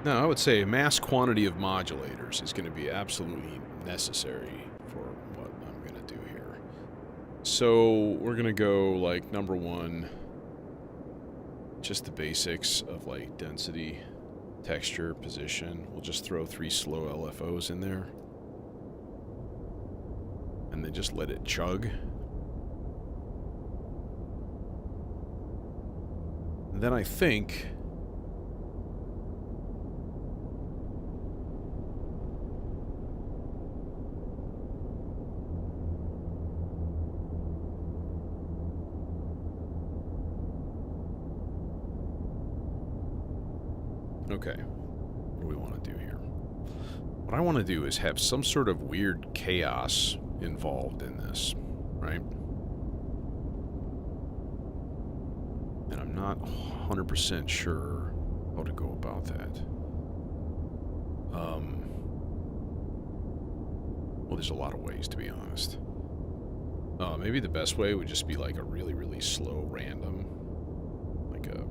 S1: Now, I would say a mass quantity of modulators is going to be absolutely necessary for what I'm going to do here. So, we're going to go, like, number one, just the basics of, like, density, texture, position. We'll just throw 3 slow LFOs in there. And then just let it chug. And then I think... Okay, what do we want to do here? What I want to do is have some sort of weird chaos involved in this, right? And I'm not 100% sure how to go about that. Well, there's a lot of ways, to be honest. Maybe the best way would just be like a really, really slow random. Like a...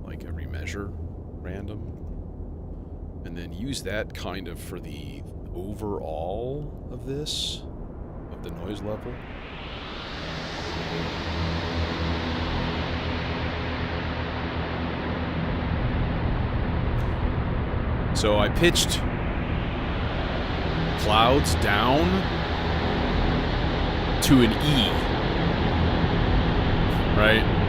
S1: like a remeasure random, and then use that kind of for the overall of this, of the noise level. So I pitched clouds down to an E, right?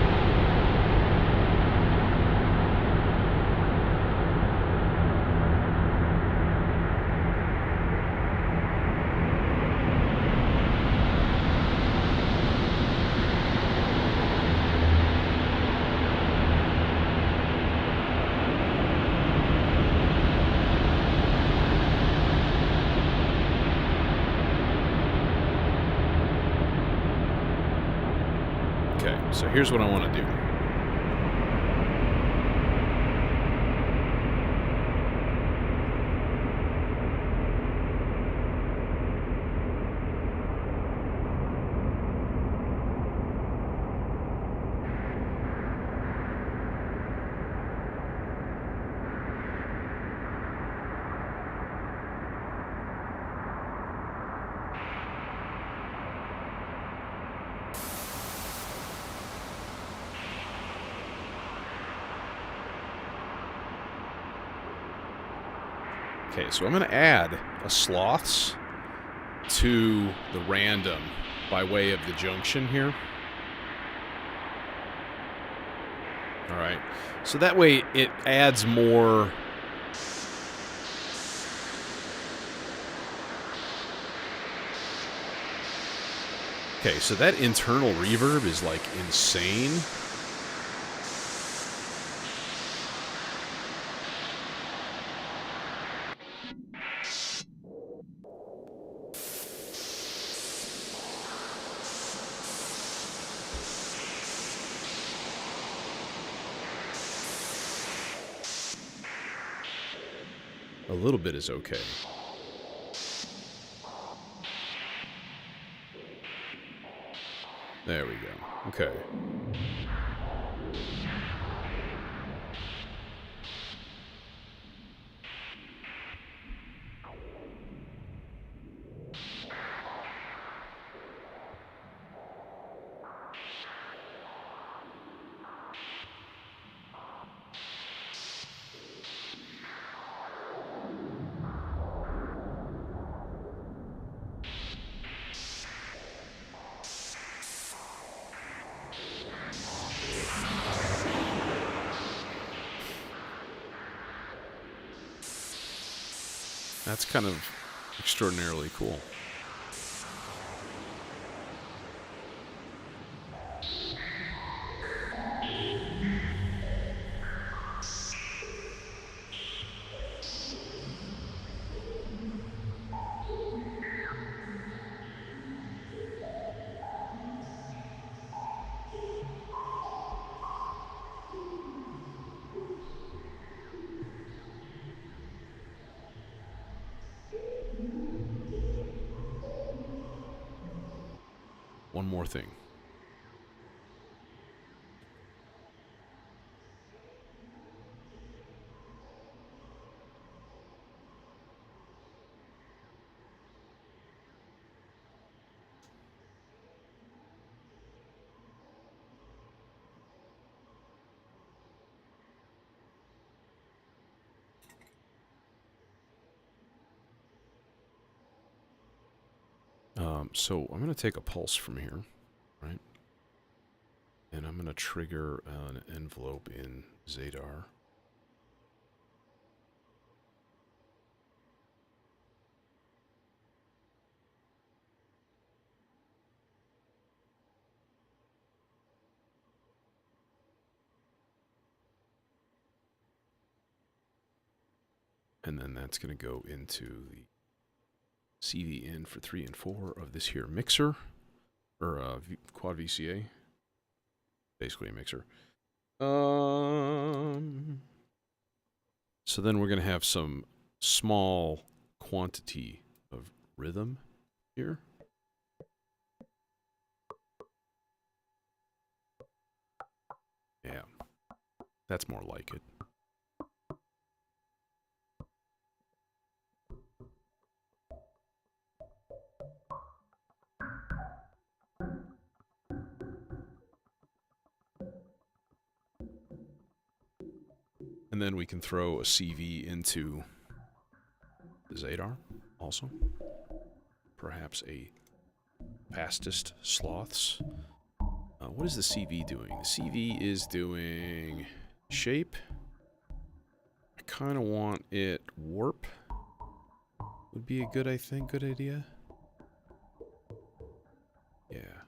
S1: Okay, so here's what I want to do. Okay, so I'm going to add a sloths to the random by way of the junction here. All right, so that way it adds more. Okay, so that internal reverb is like insane. A little bit is okay. There we go. Okay. That's kind of extraordinarily cool. One more thing. So I'm going to take a pulse from here, right? And I'm going to trigger an envelope in Zadar. And then that's going to go into the CV in for 3 and 4 of this here mixer, or quad VCA. Basically a mixer. So then we're going to have some small quantity of rhythm here. Yeah, that's more like it. And then we can throw a CV into the Zadar also. Perhaps a fastest sloths. What is the CV doing? The CV is doing shape. I kind of want it warp. Would be a good, I think, good idea. Yeah.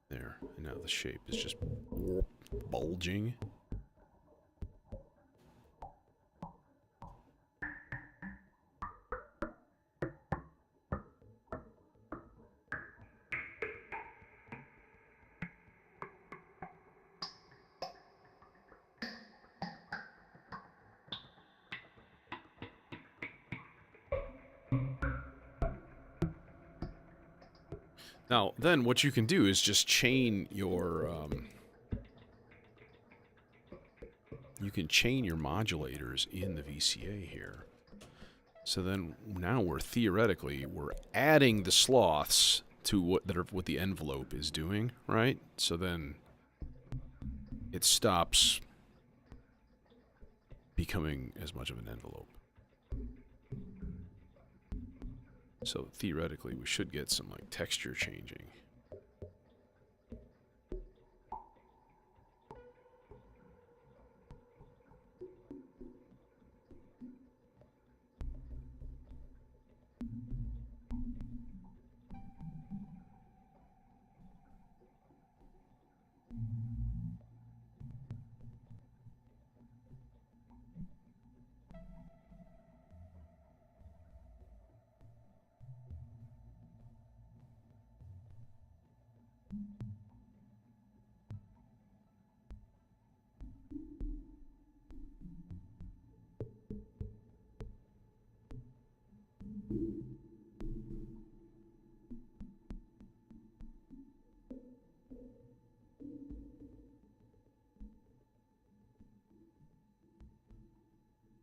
S1: There. And now the shape is just bulging. Now, then what you can do is just chain your, you can chain your modulators in the VCA here. So then now we're adding the sloths to what the envelope is doing, right? So then it stops becoming as much of an envelope. So theoretically, we should get some like texture changing.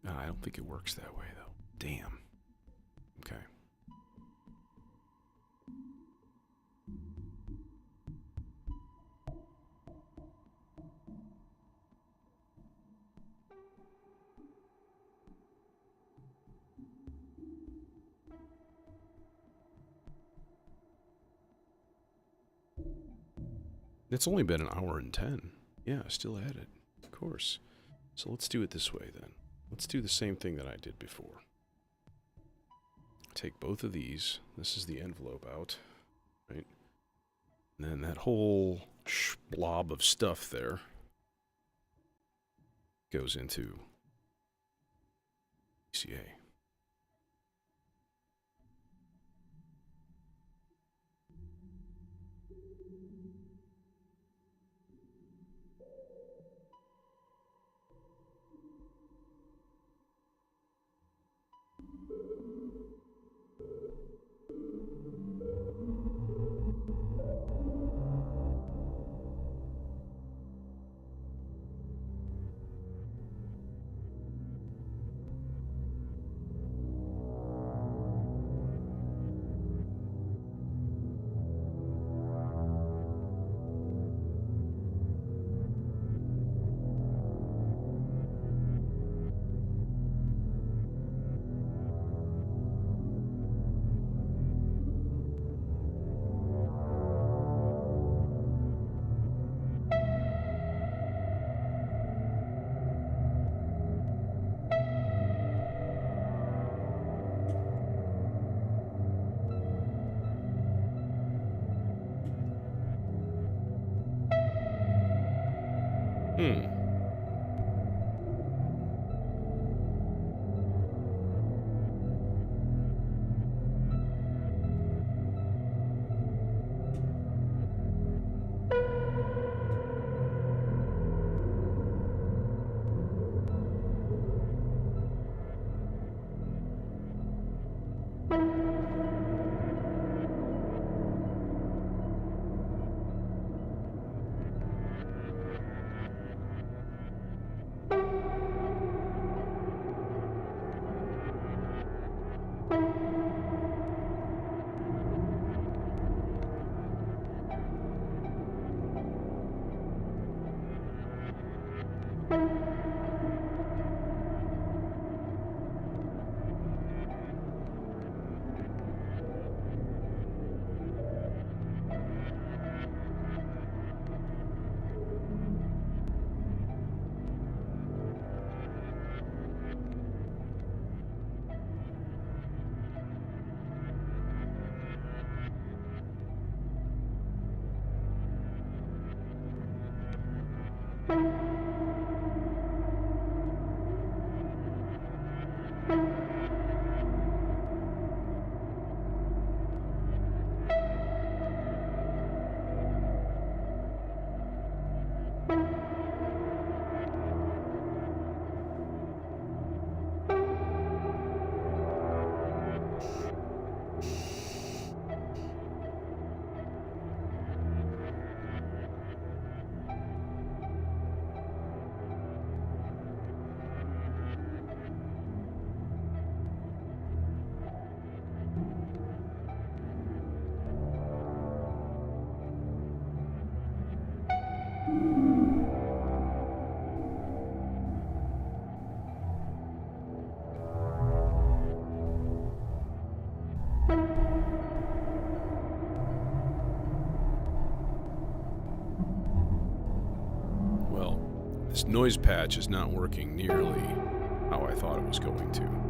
S1: I don't think it works that way, though. Damn. Okay. It's only been an hour and 10. Yeah, still at it. Of course. So let's do it this way, then. Let's do the same thing that I did before. Take both of these. This is the envelope out, right? And then that whole blob of stuff there goes into VCA. this noise patch is not working nearly how I thought it was going to.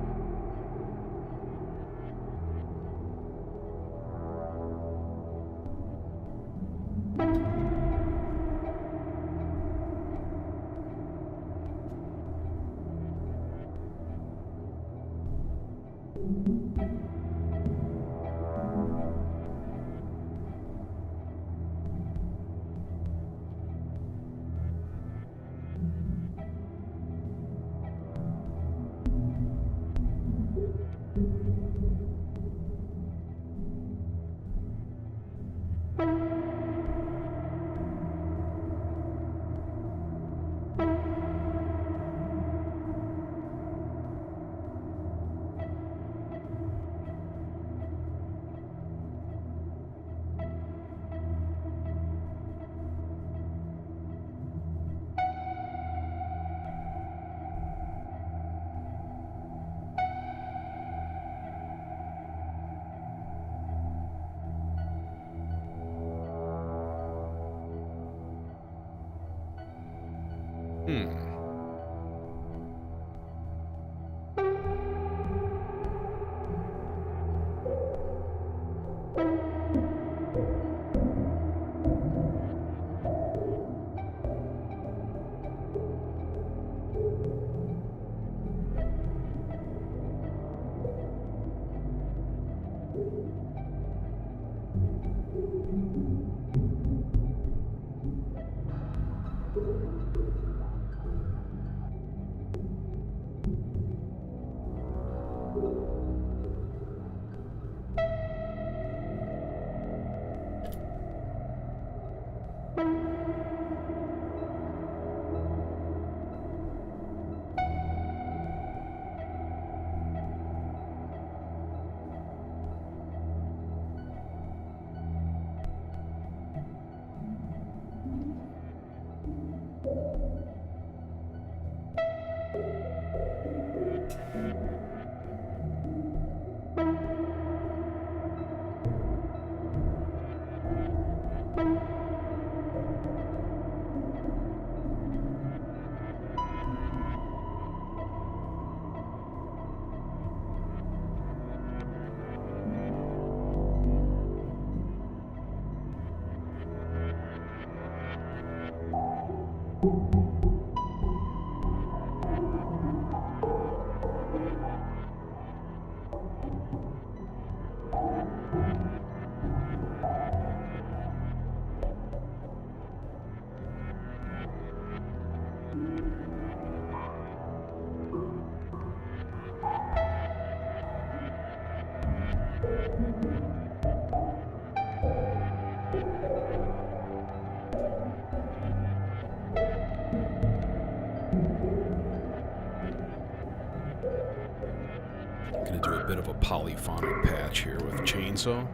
S1: I'm going to do a bit of a polyphonic patch here with chainsaw.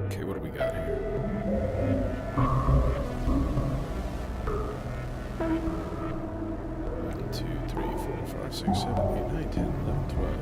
S1: Okay, what do we got here? 5, 6, 7, 8, 9, 10, 11, 12.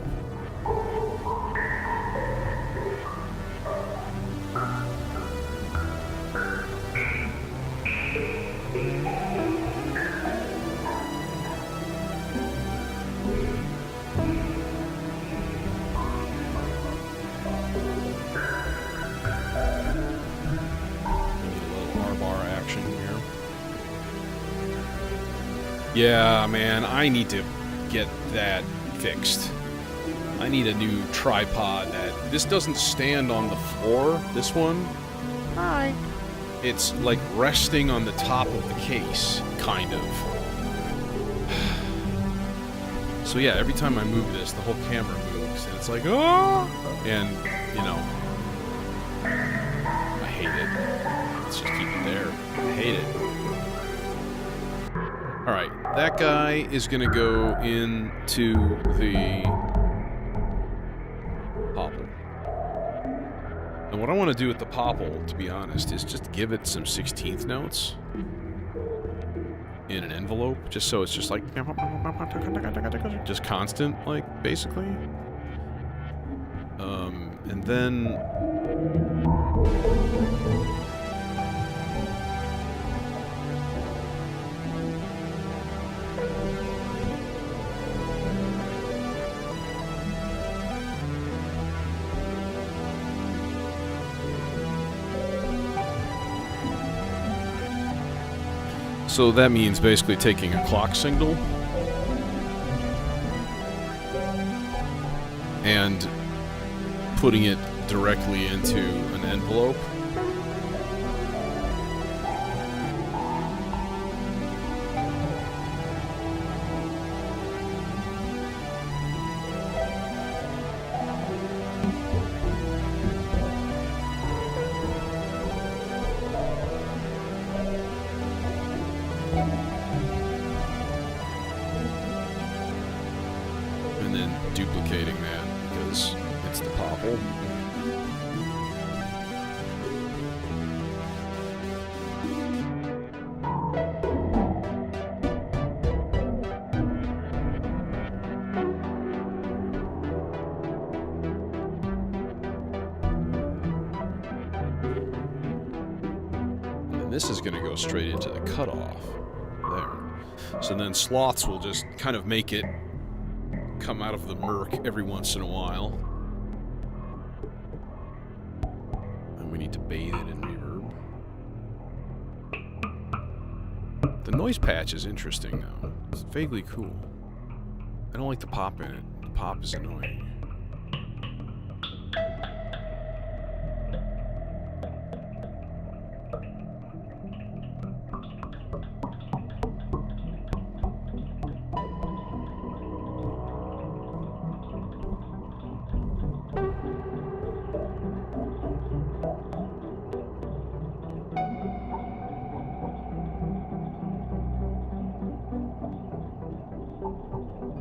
S1: Yeah, man, I need to get that fixed. I need a new tripod that... This doesn't stand on the floor, this one.
S2: Hi.
S1: It's like resting on the top of the case, kind of. So yeah, every time I move this, the whole camera moves, and it's like, oh! And, you know, I hate it. Let's just keep it there. I hate it. Alright, that guy is gonna go into the popple. And what I want to do with the popple, to be honest, is just give it some 16th notes in an envelope, just so it's just like, just constant, like, basically. And then... So that means basically taking a clock signal and putting it directly into an envelope. And then duplicating that because it's the popple. And this is going to go straight into the cutoff. There. So then sloths will just kind of make it come out of the murk every once in a while. And we need to bathe it in reverb. The noise patch is interesting though. It's vaguely cool. I don't like the pop in it. The pop is annoying.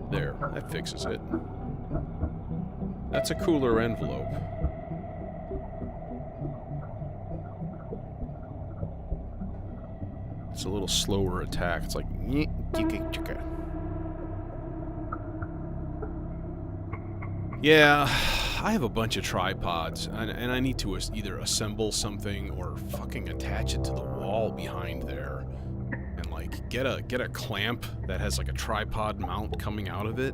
S1: There, that fixes it. That's a cooler envelope. It's a little slower attack. It's like... Yeah, I have a bunch of tripods, and I need to either assemble something or fucking attach it to the wall behind there. And like get a clamp that has like a tripod mount coming out of it.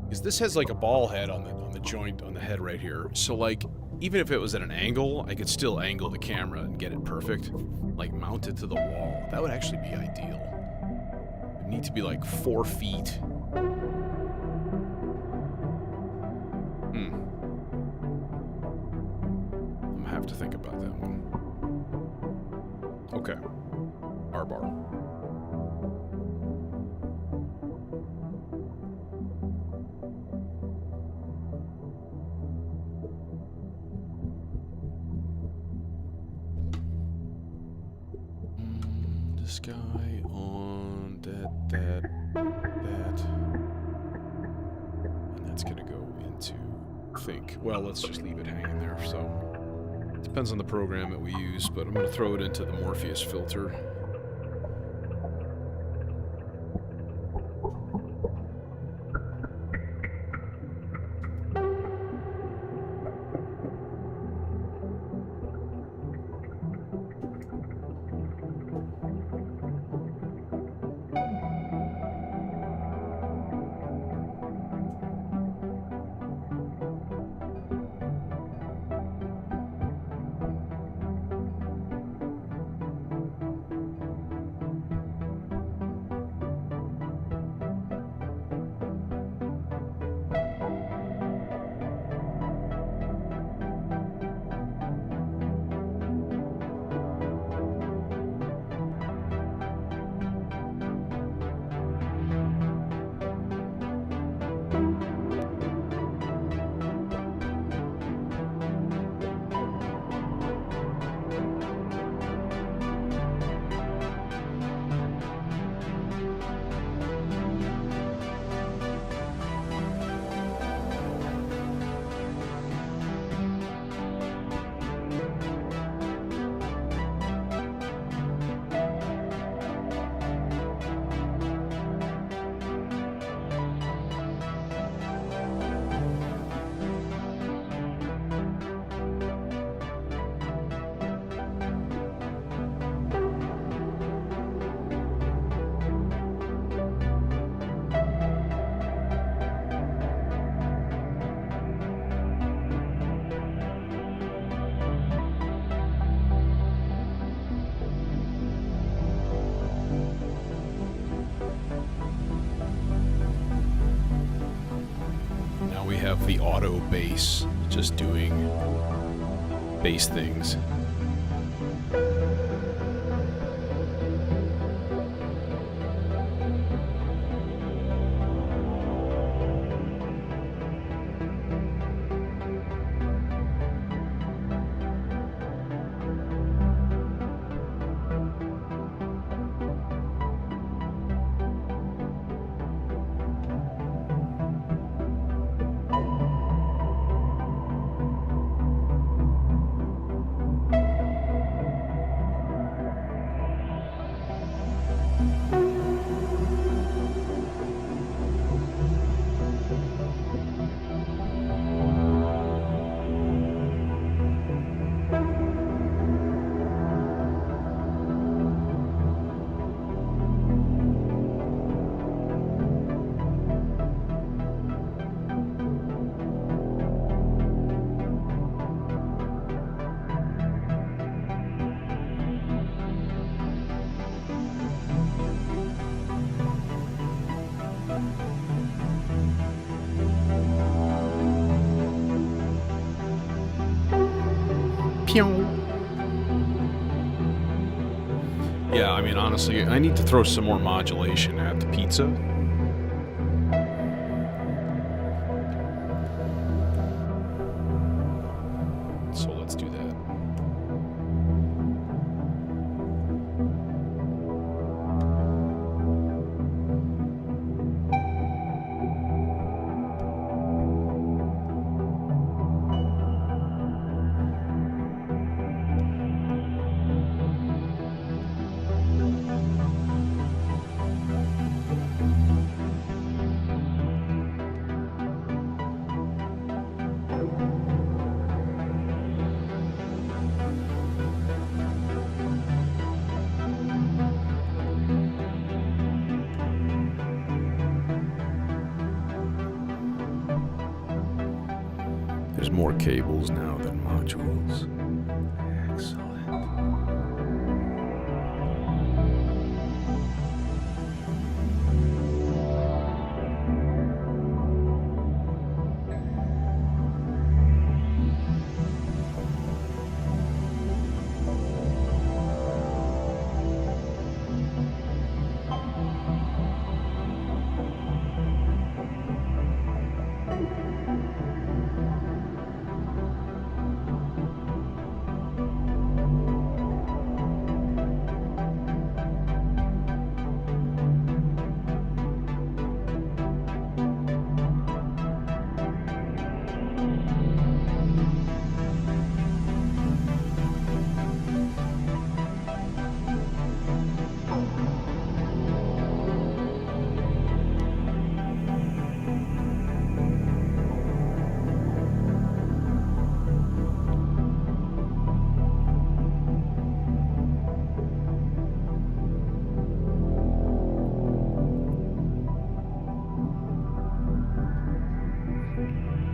S1: Because this has like a ball head on the joint on the head right here. So like even if it was at an angle, I could still angle the camera and get it perfect. Like mount it to the wall. That would actually be ideal. It would need to be like 4 feet. I'm gonna have to think about that one. Okay. R-bar. This guy on that. And that's gonna go into think. Well, let's just leave it hanging there, so. Depends on the program that we use, but I'm gonna throw it into the Morpheus filter. the auto bass, just doing bass things. Yeah, I mean, honestly, I need to throw some more modulation at the pizza. So let's do that. There's more cables now than modules. Excellent.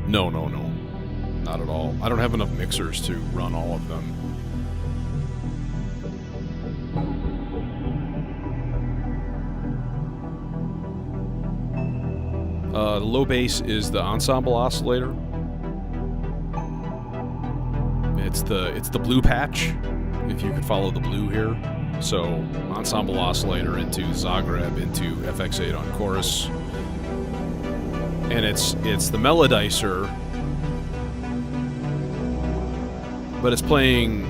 S1: No. Not at all. I don't have enough mixers to run all of them. The low bass is the ensemble oscillator. It's the blue patch, if you could follow the blue here. So ensemble oscillator into Zagreb into FX8 on chorus. And it's the melodizer, but it's playing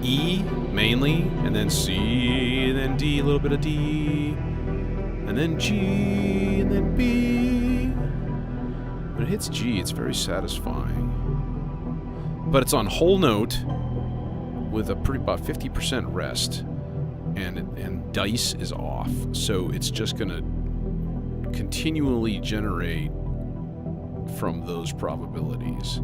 S1: E mainly, and then C, and then D, a little bit of D, and then G, and then B. When it hits G, it's very satisfying. But it's on whole note with about 50% rest, and dice is off, so it's just gonna continually generate from those probabilities.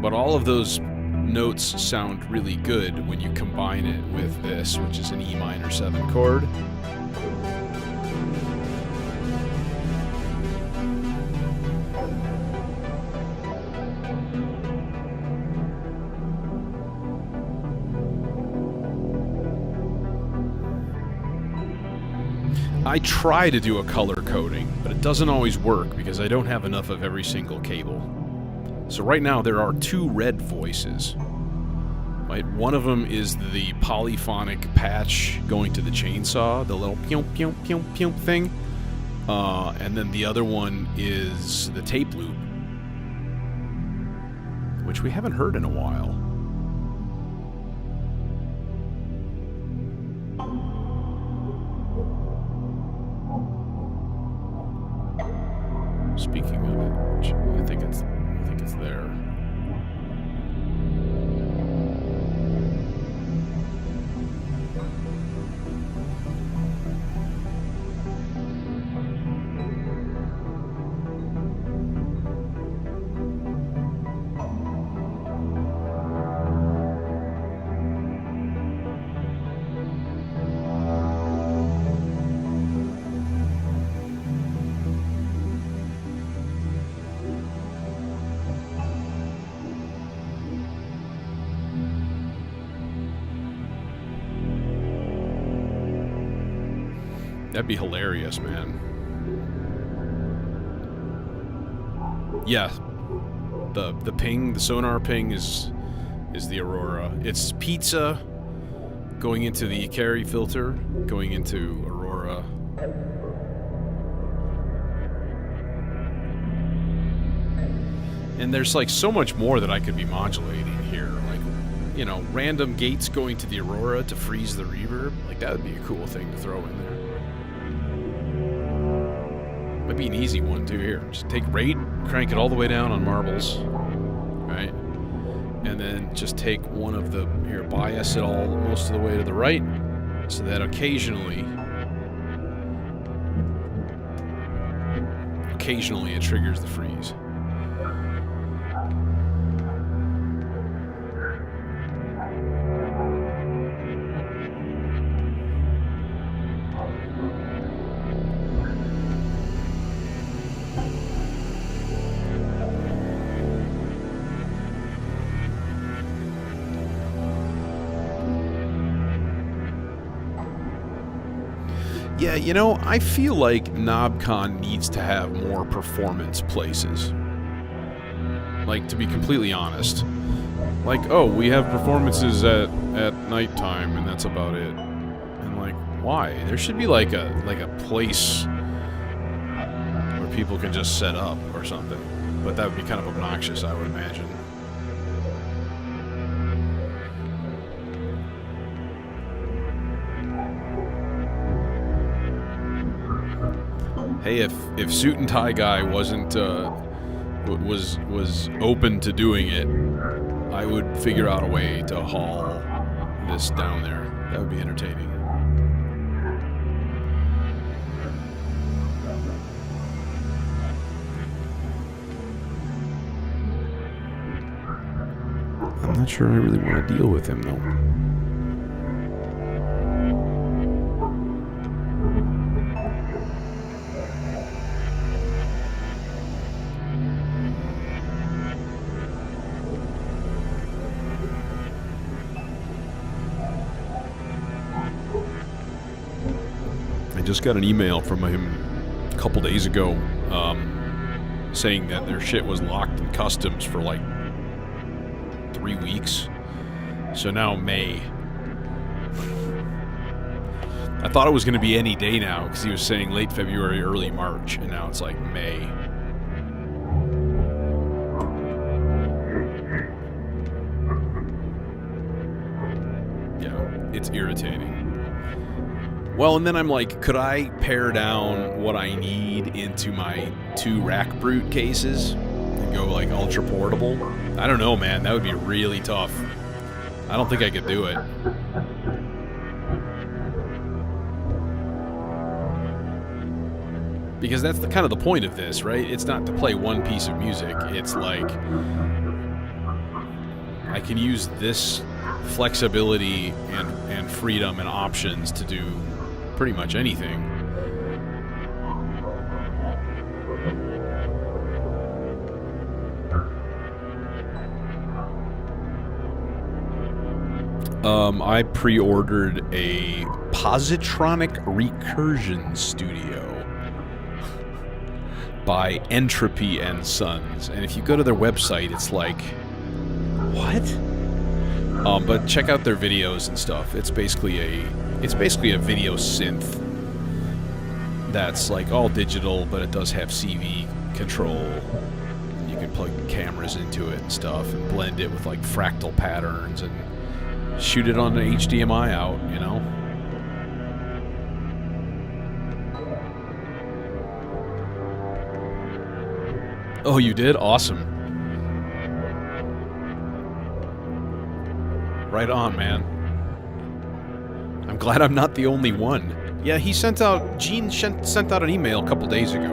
S1: But all of those notes sound really good when you combine it with this, which is an E minor 7 chord. I try to do a color coding, but it doesn't always work because I don't have enough of every single cable. So right now there are 2 red voices. Right? One of them is the polyphonic patch going to the chainsaw, the little pew pew pew pew thing. And then the other one is the tape loop, which we haven't heard in a while. Speaking of it, I think it's there. That'd be hilarious, man. Yeah. The ping, the sonar ping is the Aurora. It's pizza going into the carry filter, going into Aurora. And there's like so much more that I could be modulating here. Like, you know, random gates going to the Aurora to freeze the reverb. Like, that would be a cool thing to throw in there. Might be an easy one too here. Just take rate, crank it all the way down on marbles, right? And then just take one of the, here, bias it all most of the way to the right, so that occasionally it triggers the freeze. Yeah, you know, I feel like KnobCon needs to have more performance places. Like, to be completely honest. Like, oh, we have performances at nighttime, and that's about it. And like, why? There should be like a place where people can just set up or something. But that would be kind of obnoxious, I would imagine. Hey, if Suit and Tie Guy wasn't was open to doing it, I would figure out a way to haul this down there. That would be entertaining. I'm not sure I really want to deal with him though. Just got an email from him a couple days ago saying that their shit was locked in customs for like 3 weeks. So now May. I thought it was going to be any day now because he was saying late February, early March, and now it's like May. Yeah, it's irritating. Well, and then I'm like, could I pare down what I need into my 2 rack brute cases and go like ultra portable? I don't know, man. That would be really tough. I don't think I could do it. Because that's kind of the point of this, right? It's not to play one piece of music. It's like I can use this flexibility and freedom and options to do pretty much anything. I pre-ordered a Positronic Recursion Studio by Entropy and Sons, and if you go to their website, it's like, what? But check out their videos and stuff. It's basically a video synth that's like all digital, but it does have CV control. You can plug cameras into it and stuff, and blend it with like fractal patterns and shoot it on an HDMI out, you know? Oh, you did? Awesome. Right on, man. I'm glad I'm not the only one. Yeah, he sent out... Gene sent out an email a couple days ago.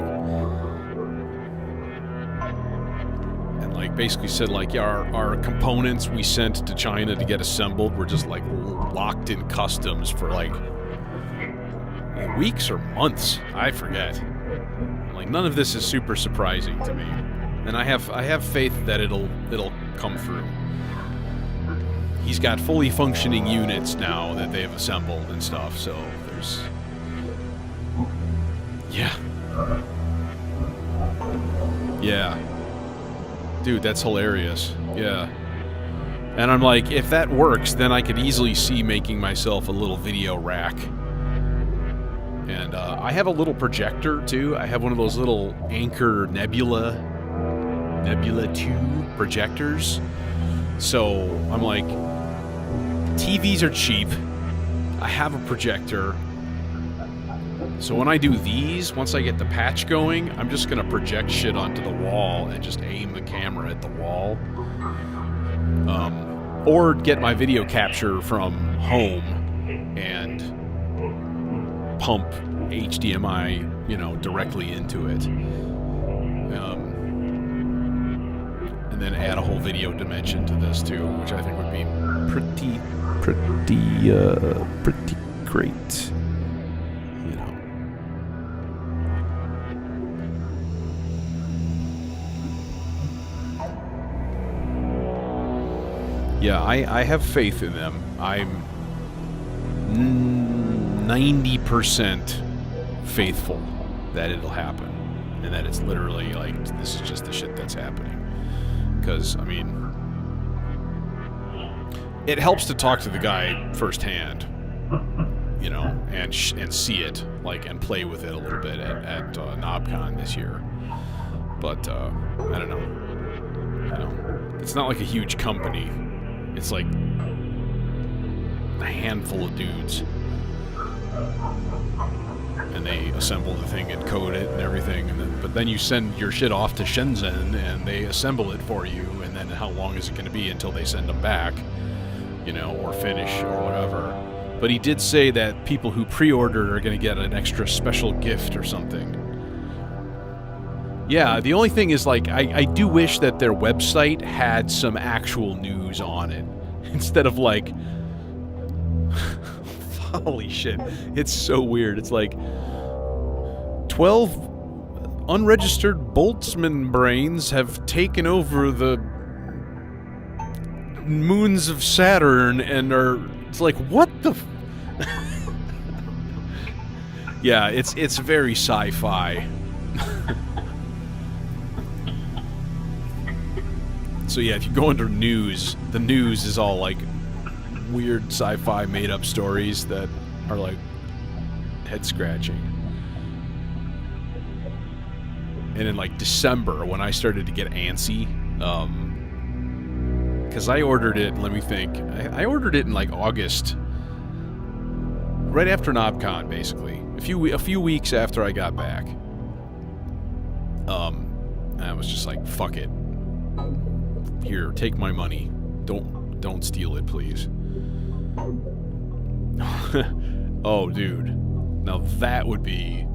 S1: And, like, basically said, like, yeah, our components we sent to China to get assembled were just, like, locked in customs for, like, weeks or months. I forget. Like, none of this is super surprising to me. And I have faith that it'll come through. He's got fully functioning units now that they've assembled and stuff, so there's... Yeah. Yeah. Dude, that's hilarious. Yeah. And I'm like, if that works, then I could easily see making myself a little video rack. And I have a little projector, too. I have one of those little Anchor Nebula 2 projectors. So I'm like, TVs are cheap. I have a projector. So when I do these, once I get the patch going, I'm just going to project shit onto the wall and just aim the camera at the wall. Or get my video capture from home and pump HDMI, you know, directly into it. And then add a whole video dimension to this too, which I think would be pretty great. You know. Yeah, I have faith in them. I'm 90% faithful that it'll happen, and that it's literally like, this is just the shit that's happening. Because, I mean, it helps to talk to the guy firsthand, you know, and see it, like, and play with it a little bit at NobCon this year. But, I don't know. You know, it's not like a huge company. It's like a handful of dudes. And they assemble the thing and code it and everything, but then you send your shit off to Shenzhen and they assemble it for you, and then how long is it going to be until they send them back, you know, or finish or whatever. But he did say that people who pre-ordered are going to get an extra special gift or something. Yeah, the only thing is, like, I do wish that their website had some actual news on it, instead of, like, holy shit, it's so weird. It's like 12 unregistered Boltzmann brains have taken over the moons of Saturn and are... It's like, what the... Yeah, it's very sci-fi. So yeah, if you go under news, the news is all like weird sci-fi made-up stories that are like head-scratching. And in like December, when I started to get antsy, because I ordered it, let me think, I ordered it in like August, right after NobCon, basically, a few weeks after I got back. And I was just like, fuck it. Here, take my money. Don't steal it, please. Oh, dude. Now that would be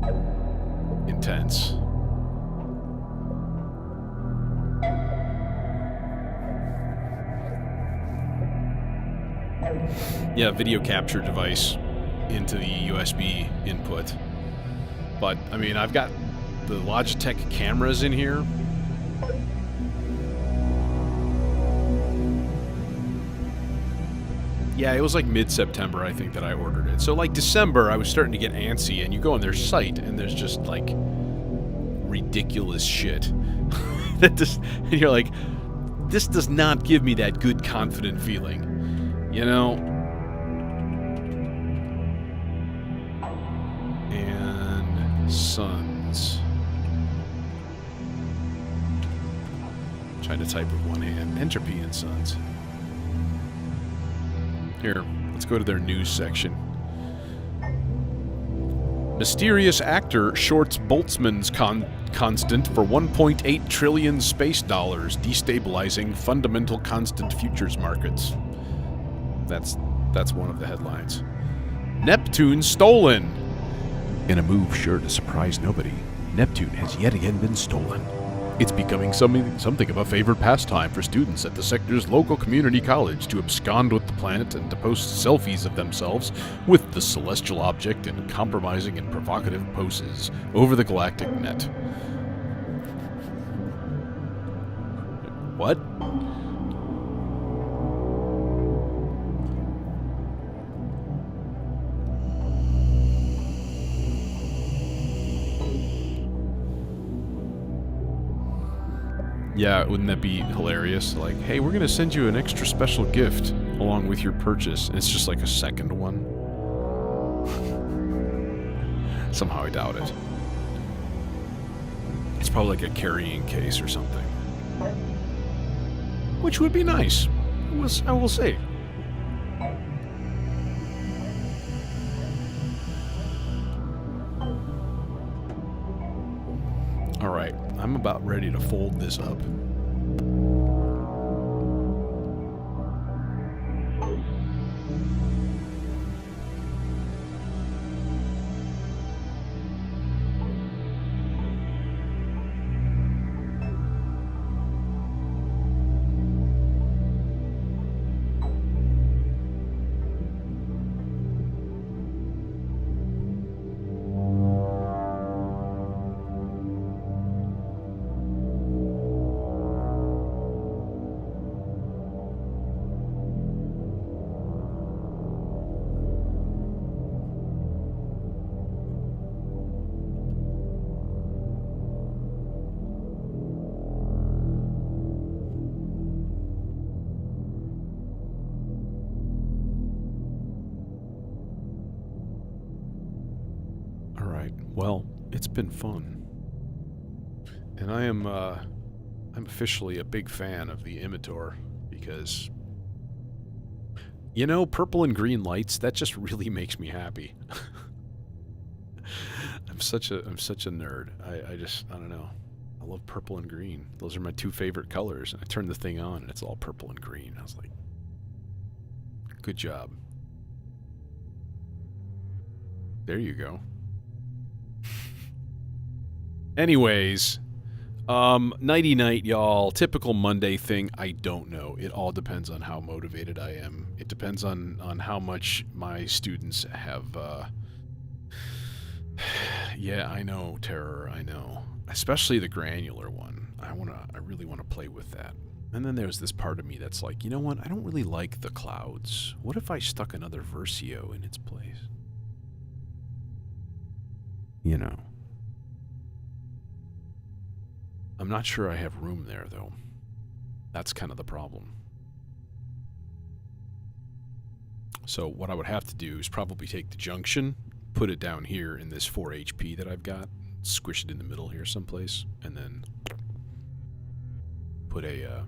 S1: intense. Yeah, video capture device into the USB input. But, I mean, I've got the Logitech cameras in here. Yeah, it was like mid-September, I think, that I ordered it. So like December, I was starting to get antsy, and you go on their site, and there's just like ridiculous shit. And you're like, this does not give me that good, confident feeling, you know? And Sons. Trying to type with one hand. Entropy and Sons. Here, let's go to their news section. Mysterious actor shorts Boltzmann's constant for 1.8 trillion space dollars, destabilizing fundamental constant futures markets. That's one of the headlines. Neptune stolen. In a move sure to surprise nobody, Neptune has yet again been stolen. It's becoming something of a favorite pastime for students at the sector's local community college to abscond with the planet and to post selfies of themselves with the celestial object in compromising and provocative poses over the galactic net. What? Yeah, wouldn't that be hilarious? Like, hey, we're going to send you an extra special gift along with your purchase. And it's just like a second one. Somehow I doubt it. It's probably like a carrying case or something. Which would be nice, I will say. Alright, I'm about ready to fold this up. Well, it's been fun. And I'm officially a big fan of the Imitor because, you know, purple and green lights, that just really makes me happy. I'm such a nerd. I don't know. I love purple and green. Those are my two favorite colors. I turned the thing on and it's all purple and green. I was like, good job. There you go. Anyways, nighty night, y'all. Typical Monday thing, I don't know. It all depends on how motivated I am. It depends on how much my students have, yeah, I know, Terror, I know. Especially the granular one. I really want to play with that. And then there's this part of me that's like, you know what? I don't really like the clouds. What if I stuck another Versio in its place? You know. I'm not sure I have room there, though. That's kind of the problem. So what I would have to do is probably take the junction, put it down here in this 4 HP that I've got, squish it in the middle here someplace, and then put a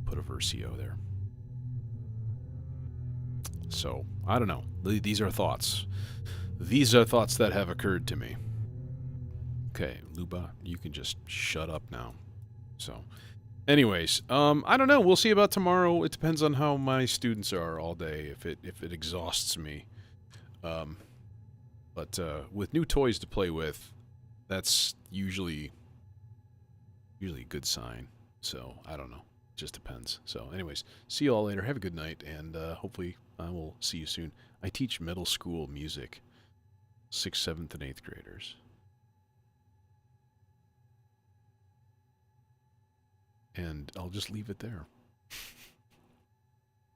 S1: Versio there. So, I don't know. These are thoughts. These are thoughts that have occurred to me. Okay, Luba, you can just shut up now. So, anyways, I don't know. We'll see about tomorrow. It depends on how my students are all day. If it exhausts me, but with new toys to play with, that's usually a good sign. So I don't know. It just depends. So, anyways, see you all later. Have a good night, and hopefully I will see you soon. I teach middle school music, 6th, 7th, and 8th graders. And I'll just leave it there.